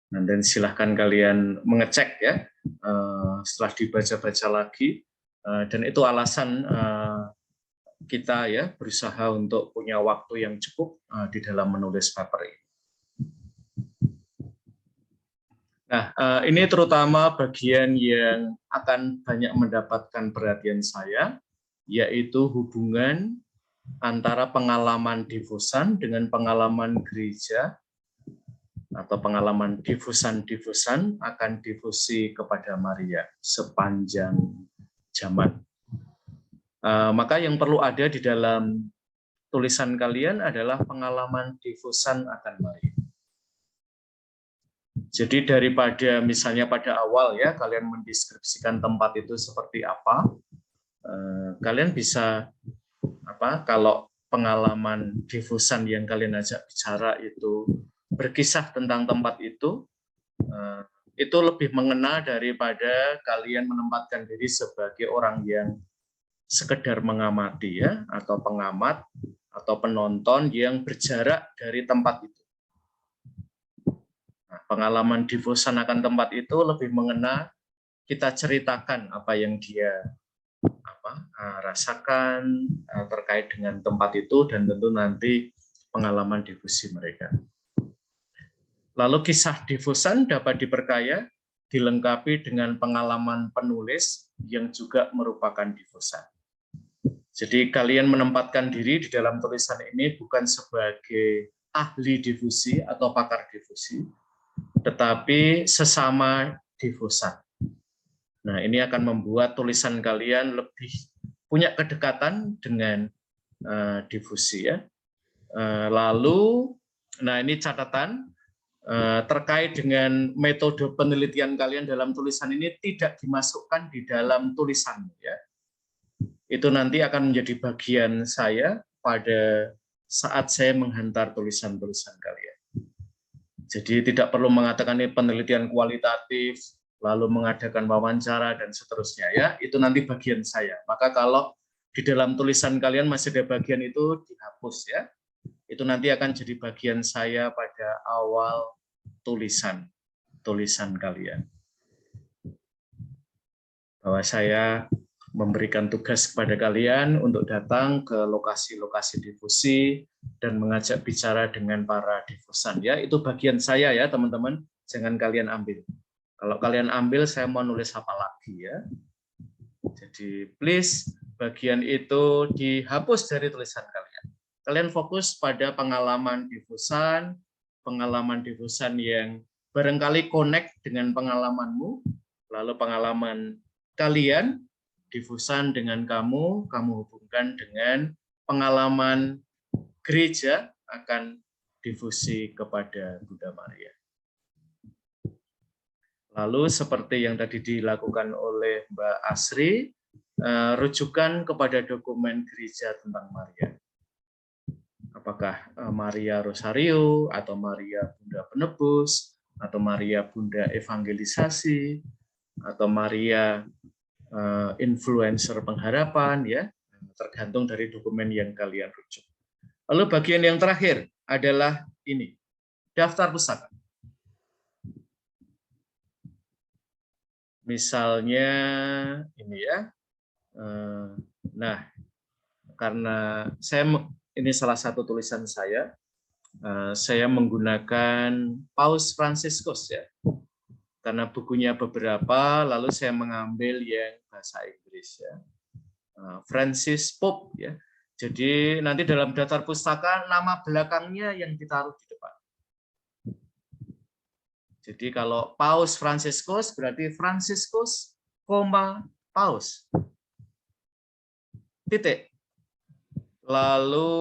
Nah, dan silahkan kalian mengecek, ya, setelah dibaca-baca lagi, dan itu alasan kita, ya, berusaha untuk punya waktu yang cukup di dalam menulis paper ini. Nah, ini terutama bagian yang akan banyak mendapatkan perhatian saya, yaitu hubungan antara pengalaman difusan dengan pengalaman gereja, atau pengalaman difusan akan difusi kepada Maria sepanjang zaman. Maka yang perlu ada di dalam tulisan kalian adalah pengalaman difusan akan Maria. Jadi daripada misalnya pada awal, ya, kalian mendeskripsikan tempat itu seperti apa, kalian bisa kalau pengalaman difusan yang kalian ajak bicara itu berkisah tentang tempat itu lebih mengena daripada kalian menempatkan diri sebagai orang yang sekedar mengamati, ya, atau pengamat atau penonton yang berjarak dari tempat itu. Nah, pengalaman difusan akan tempat itu lebih mengena, kita ceritakan apa yang dia rasakan terkait dengan tempat itu, dan tentu nanti pengalaman difusi mereka. Lalu kisah difusan dapat diperkaya, dilengkapi dengan pengalaman penulis yang juga merupakan difusan. Jadi kalian menempatkan diri di dalam tulisan ini bukan sebagai ahli difusi atau pakar difusi, tetapi sesama difusan. Nah, ini akan membuat tulisan kalian lebih punya kedekatan dengan difusi, ya. Lalu, nah ini catatan, terkait dengan metode penelitian kalian dalam tulisan ini tidak dimasukkan di dalam tulisan, ya. Itu nanti akan menjadi bagian saya pada saat saya menghantar tulisan-tulisan kalian. Jadi tidak perlu mengatakan ini penelitian kualitatif, lalu mengadakan wawancara dan seterusnya, ya. Itu nanti bagian saya. Maka kalau di dalam tulisan kalian masih ada bagian itu, dihapus, ya. Itu nanti akan jadi bagian saya pada awal tulisan kalian. Bahwa saya memberikan tugas kepada kalian untuk datang ke lokasi-lokasi difusi dan mengajak bicara dengan para difusan, ya. Itu bagian saya, ya, teman-teman. Jangan kalian ambil. Kalau kalian ambil, saya mau nulis apa lagi, ya. Jadi please bagian itu dihapus dari tulisan kalian. Kalian fokus pada pengalaman difusan yang barangkali connect dengan pengalamanmu, lalu pengalaman kalian difusan dengan kamu hubungkan dengan pengalaman gereja akan difusi kepada Bunda Maria. Lalu seperti yang tadi dilakukan oleh Mbak Asri, rujukan kepada dokumen gereja tentang Maria. Apakah Maria Rosario, atau Maria Bunda Penebus, atau Maria Bunda Evangelisasi, atau Maria influencer pengharapan, ya, tergantung dari dokumen yang kalian rujuk. Lalu bagian yang terakhir adalah ini, daftar pustaka. Misalnya ini ya. Nah, karena ini salah satu tulisan saya menggunakan Paus Fransiskus ya. Karena bukunya beberapa, lalu saya mengambil yang bahasa Inggris ya. Francis Pope ya. Jadi nanti dalam daftar pustaka nama belakangnya yang ditaruh di depan. Jadi kalau Paus Fransiskus berarti Fransiskus, Paus. Titik. Lalu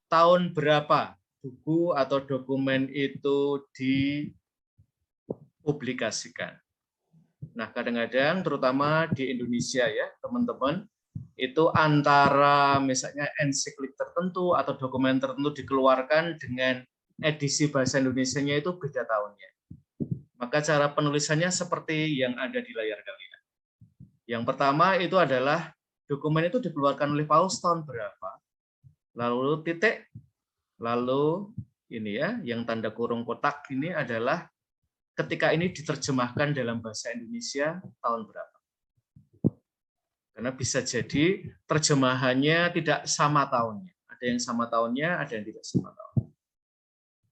tahun berapa buku atau dokumen itu dipublikasikan. Nah, kadang-kadang terutama di Indonesia ya, teman-teman, itu antara misalnya ensiklik tertentu atau dokumen tertentu dikeluarkan dengan edisi bahasa Indonesianya itu beda tahunnya. Maka cara penulisannya seperti yang ada di layar kalian. Yang pertama itu adalah dokumen itu dikeluarkan oleh Paus tahun berapa, lalu titik, lalu ini ya, yang tanda kurung kotak ini adalah ketika ini diterjemahkan dalam bahasa Indonesia tahun berapa. Karena bisa jadi terjemahannya tidak sama tahunnya. Ada yang sama tahunnya, ada yang tidak sama tahunnya.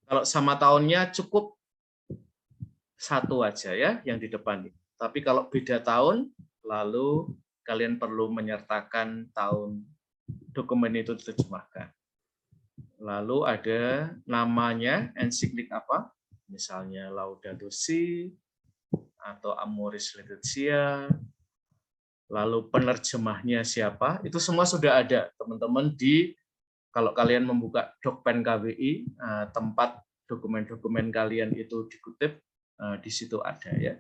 Kalau sama tahunnya cukup satu aja ya yang di depan ini. Tapi kalau beda tahun, lalu kalian perlu menyertakan tahun dokumen itu diterjemahkan. Lalu ada namanya, ensiklik apa? Misalnya Laudato Si atau Amoris Laetitia. Lalu penerjemahnya siapa? Itu semua sudah ada, teman-teman, kalau kalian membuka Dokpen KWI, tempat dokumen-dokumen kalian itu dikutip, di situ ada ya.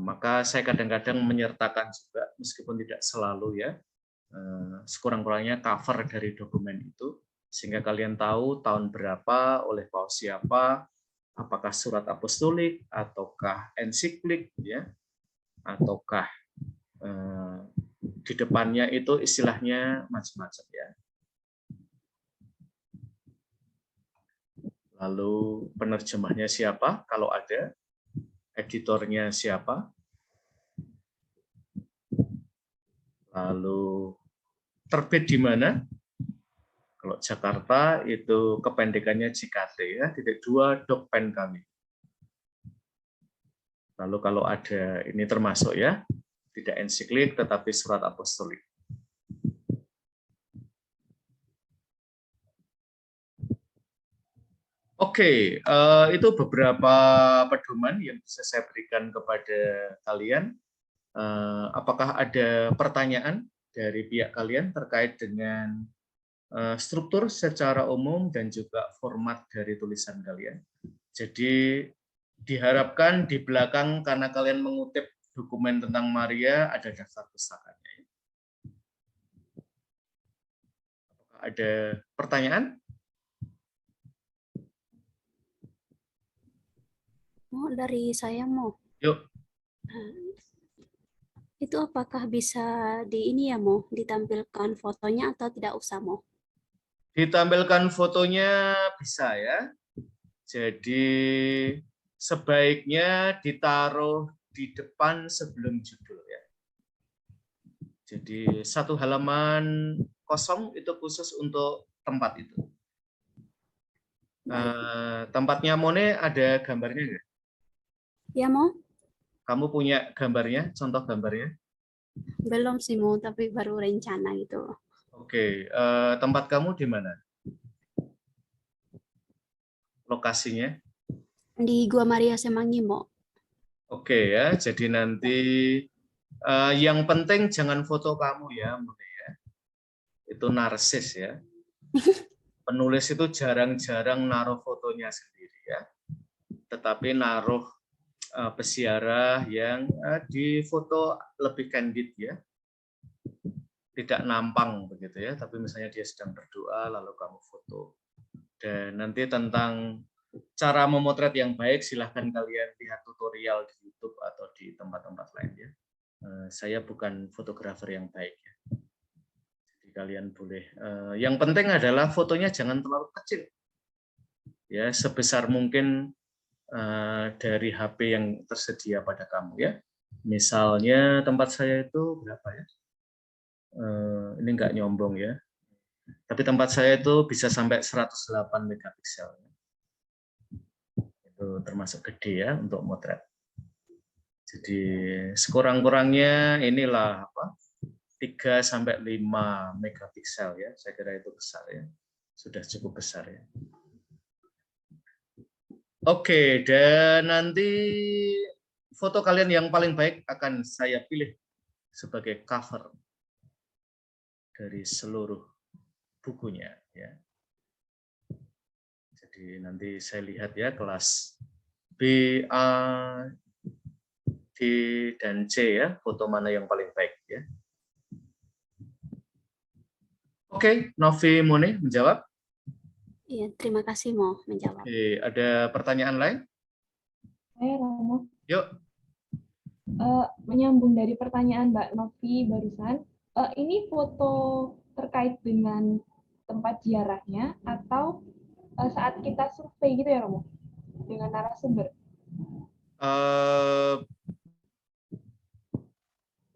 Maka saya kadang-kadang menyertakan juga, meskipun tidak selalu ya, sekurang-kurangnya cover dari dokumen itu, sehingga kalian tahu tahun berapa, oleh paus siapa, apakah surat apostolik, ataukah ensiklik, ya, ataukah di depannya itu istilahnya macam-macam ya. Lalu penerjemahnya siapa, kalau ada, editornya siapa, lalu terbit di mana. Kalau Jakarta itu kependekannya JKT ya, .2 Dokpen kami. Lalu kalau ada, ini termasuk ya, tidak ensiklik tetapi surat apostolik. Oke, itu beberapa pedoman yang bisa saya berikan kepada kalian. Apakah ada pertanyaan dari pihak kalian terkait dengan struktur secara umum dan juga format dari tulisan kalian? Jadi diharapkan di belakang, karena kalian mengutip dokumen tentang Maria, ada daftar pustakanya. Apakah ada pertanyaan? Mau dari saya mau. Yuk. Itu apakah bisa ditampilkan fotonya atau tidak usah mau? Ditampilkan fotonya bisa ya. Jadi sebaiknya ditaruh di depan sebelum judul ya. Jadi satu halaman kosong itu khusus untuk tempat itu. Tempatnya Mone ada gambarnya nggak? Ya mau. Kamu punya gambarnya, contoh gambarnya? Belum sih mau, tapi baru rencana gitu. Oke, tempat kamu di mana? Lokasinya? Di Gua Maria Semanggi mau. Oke ya, jadi nanti yang penting jangan foto kamu ya, Mune ya. Itu narsis ya. Penulis itu jarang-jarang naruh fotonya sendiri ya. Tetapi naruh peziarah yang di foto lebih candid ya. Tidak nampang begitu ya, tapi misalnya dia sedang berdoa lalu kamu foto. Dan nanti tentang cara memotret yang baik silahkan kalian lihat tutorial di YouTube atau di tempat-tempat lain ya. Saya bukan fotografer yang baik ya. Jadi Jadi kalian boleh. Yang penting adalah fotonya jangan terlalu kecil. Ya, sebesar mungkin dari HP yang tersedia pada kamu ya. Misalnya tempat saya itu berapa ya? Ini nggak nyombong ya. Tapi tempat saya itu bisa sampai 108 megapiksel. Itu termasuk gede ya untuk motret. Jadi sekurang-kurangnya inilah 3 sampai 5 megapiksel ya. Saya kira itu besar ya. Sudah cukup besar ya. Oke, dan nanti foto kalian yang paling baik akan saya pilih sebagai cover dari seluruh bukunya ya. Jadi nanti saya lihat ya kelas B, A, D, dan C ya, foto mana yang paling baik ya. Oke, Novi Mone menjawab. Iya, terima kasih mau menjawab. Oke, ada pertanyaan lain? Saya Romo. Yuk. Menyambung dari pertanyaan Mbak Novi barusan, ini foto terkait dengan tempat ziarahnya atau saat kita survei gitu ya Romo dengan narasumber?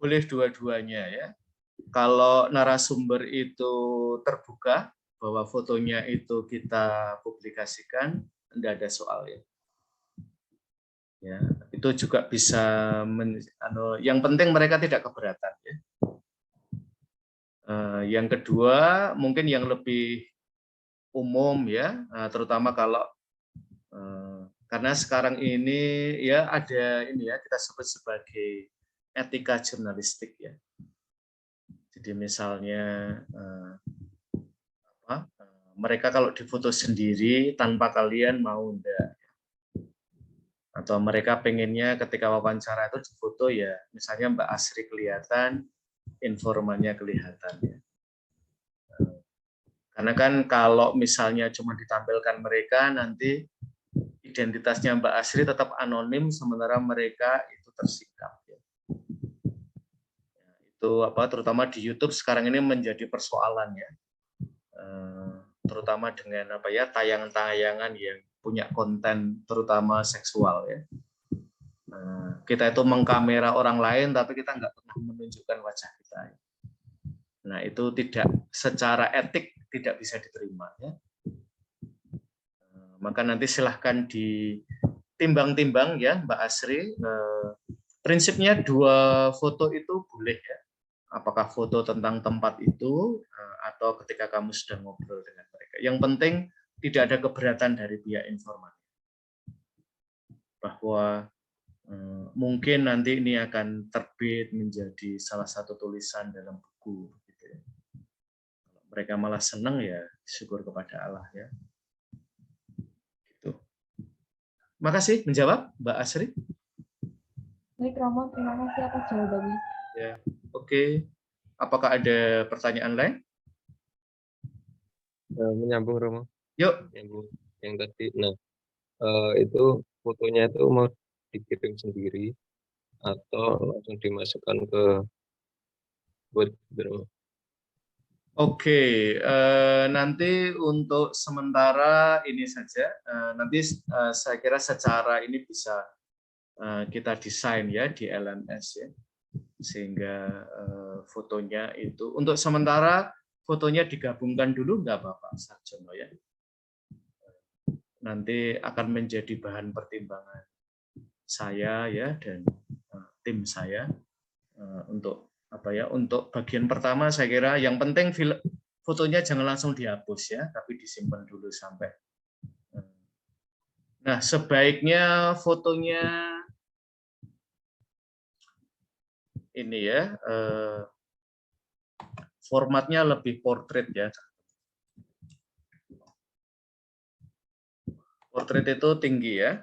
Boleh dua-duanya ya. Kalau narasumber itu terbuka bahwa fotonya itu kita publikasikan, tidak ada soal ya. Ya, itu juga bisa yang penting mereka tidak keberatan ya. Yang kedua mungkin yang lebih umum ya, terutama kalau karena sekarang ini ya ada ini ya kita sebut sebagai etika jurnalistik ya. Jadi misalnya mereka kalau difoto sendiri tanpa kalian mau enggak, atau mereka pengennya ketika wawancara itu difoto ya misalnya Mbak Asri kelihatan, informannya kelihatan ya. Karena kan kalau misalnya cuma ditampilkan mereka nanti identitasnya Mbak Asri tetap anonim sementara mereka itu tersikap ya. Itu terutama di YouTube sekarang ini menjadi persoalan ya. Terutama dengan tayangan-tayangan yang punya konten terutama seksual ya. Kita itu mengkamera orang lain tapi kita nggak pernah menunjukkan wajah kita. Nah itu tidak secara etik tidak bisa diterima ya. Maka nanti silahkan ditimbang-timbang ya Mbak Asri. Prinsipnya 2 foto itu boleh ya. Apakah foto tentang tempat itu atau ketika kamu sedang ngobrol dengan mereka. Yang penting tidak ada keberatan dari pihak informan. Bahwa mungkin nanti ini akan terbit menjadi salah satu tulisan dalam buku. Gitu ya. Kalau mereka malah senang ya syukur kepada Allah ya. Gitu. Makasih menjawab Mbak Asri. Baik Romo, terima kasih atas jawabannya. Ya, oke. Apakah ada pertanyaan lain? Menyambung Romo. Yuk. Menyambung yang tadi. Nah, itu fotonya itu mau dikirim sendiri atau langsung dimasukkan ke Word. Oke, nanti untuk sementara ini saja. Nanti saya kira secara ini bisa kita desain ya di LMS ya, sehingga fotonya itu untuk sementara fotonya digabungkan dulu nggak apa-apa Sarjono ya. Nanti akan menjadi bahan pertimbangan saya ya dan tim saya untuk untuk bagian pertama saya kira yang penting fotonya jangan langsung dihapus ya, tapi disimpan dulu sampai. Nah, sebaiknya fotonya ini ya, formatnya lebih portrait ya. Portrait itu tinggi ya,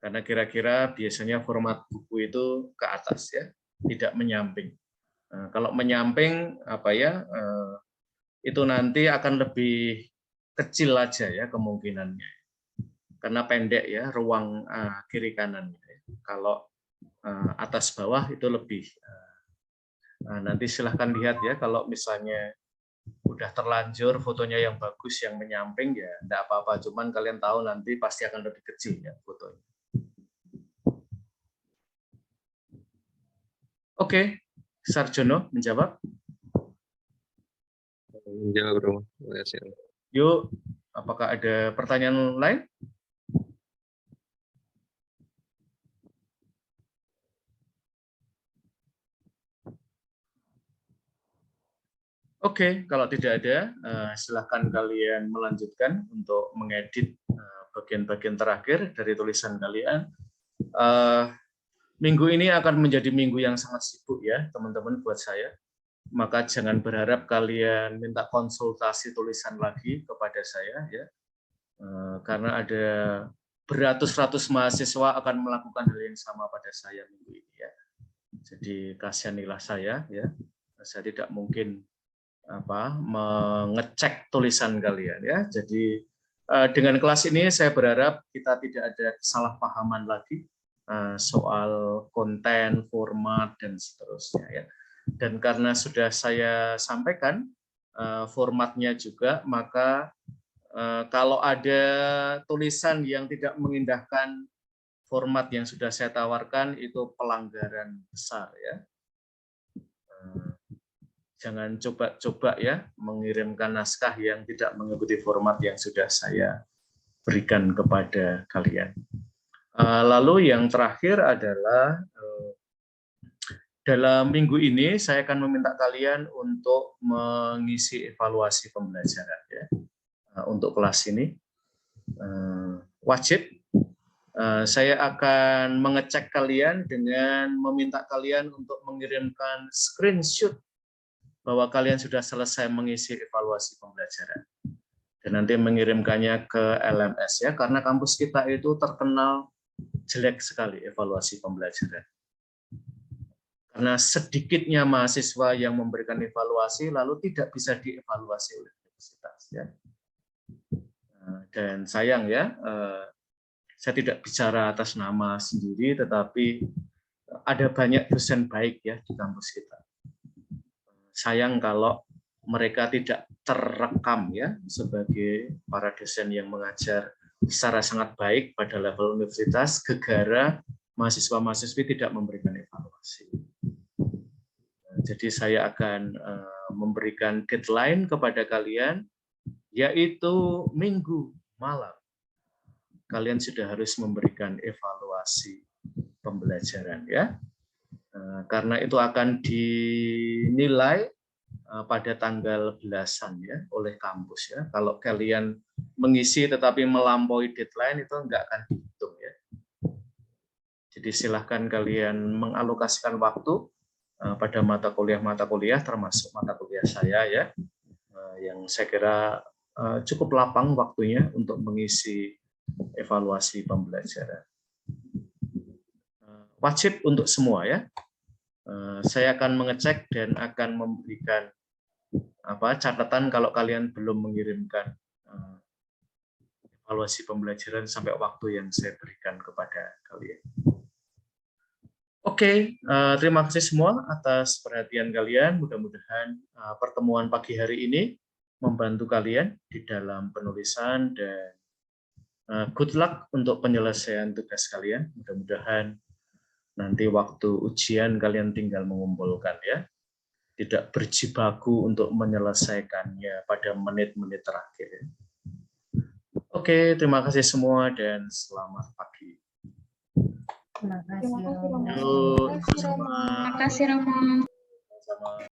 karena kira-kira biasanya format buku itu ke atas ya, tidak menyamping. Nah, kalau menyamping itu nanti akan lebih kecil aja ya kemungkinannya, karena pendek ya ruang kiri kanannya. Kalau atas bawah itu lebih Nah, nanti silahkan lihat ya, kalau misalnya udah terlanjur fotonya yang bagus, yang menyamping ya enggak apa-apa, cuman kalian tahu nanti pasti akan lebih kecil ya fotonya. Oke, Sarjono menjawab. Menjawab, Romo. Terima kasih. Yuk, apakah ada pertanyaan lain? Oke, kalau tidak ada, silahkan kalian melanjutkan untuk mengedit bagian-bagian terakhir dari tulisan kalian. Minggu ini akan menjadi minggu yang sangat sibuk ya, teman-teman, buat saya. Maka jangan berharap kalian minta konsultasi tulisan lagi kepada saya ya, karena ada beratus-ratus mahasiswa akan melakukan hal yang sama pada saya minggu ini ya. Jadi kasihanilah saya ya, saya tidak mungkin mengecek tulisan kalian ya. Jadi dengan kelas ini saya berharap kita tidak ada kesalahpahaman lagi soal konten, format dan seterusnya ya. Dan karena sudah saya sampaikan formatnya juga, maka kalau ada tulisan yang tidak mengindahkan format yang sudah saya tawarkan, itu pelanggaran besar ya. Jangan coba-coba ya mengirimkan naskah yang tidak mengikuti format yang sudah saya berikan kepada kalian. Lalu yang terakhir adalah dalam minggu ini saya akan meminta kalian untuk mengisi evaluasi pembelajaran ya. Untuk kelas ini wajib. Saya akan mengecek kalian dengan meminta kalian untuk mengirimkan screenshot bahwa kalian sudah selesai mengisi evaluasi pembelajaran. Dan nanti mengirimkannya ke LMS ya, karena kampus kita itu terkenal jelek sekali evaluasi pembelajaran. Karena sedikitnya mahasiswa yang memberikan evaluasi lalu tidak bisa dievaluasi oleh universitas ya. Dan sayang ya, saya tidak bicara atas nama sendiri, tetapi ada banyak dosen baik ya di kampus kita. Sayang kalau mereka tidak terekam ya sebagai para dosen yang mengajar secara sangat baik pada level universitas, gegara mahasiswa-mahasiswi tidak memberikan evaluasi. Jadi saya akan memberikan deadline kepada kalian, yaitu Minggu malam. Kalian sudah harus memberikan evaluasi pembelajaran ya. Karena itu akan dinilai pada tanggal belasan ya oleh kampus ya. Kalau kalian mengisi tetapi melampaui deadline itu enggak akan dihitung ya. Jadi silahkan kalian mengalokasikan waktu pada mata kuliah termasuk mata kuliah saya ya, yang saya kira cukup lapang waktunya untuk mengisi evaluasi pembelajaran. Wajib untuk semua ya. Saya akan mengecek dan akan memberikan catatan kalau kalian belum mengirimkan evaluasi pembelajaran sampai waktu yang saya berikan kepada kalian. Oke, terima kasih semua atas perhatian kalian. Mudah-mudahan pertemuan pagi hari ini membantu kalian di dalam penulisan dan good luck untuk penyelesaian tugas kalian. Mudah-mudahan nanti waktu ujian kalian tinggal mengumpulkan ya. Tidak berjibaku untuk menyelesaikannya pada menit-menit terakhir. Ya. Oke, terima kasih semua dan selamat pagi. Terima kasih, Romo. Terima kasih, Romo. Terima kasih, Romo. Sama.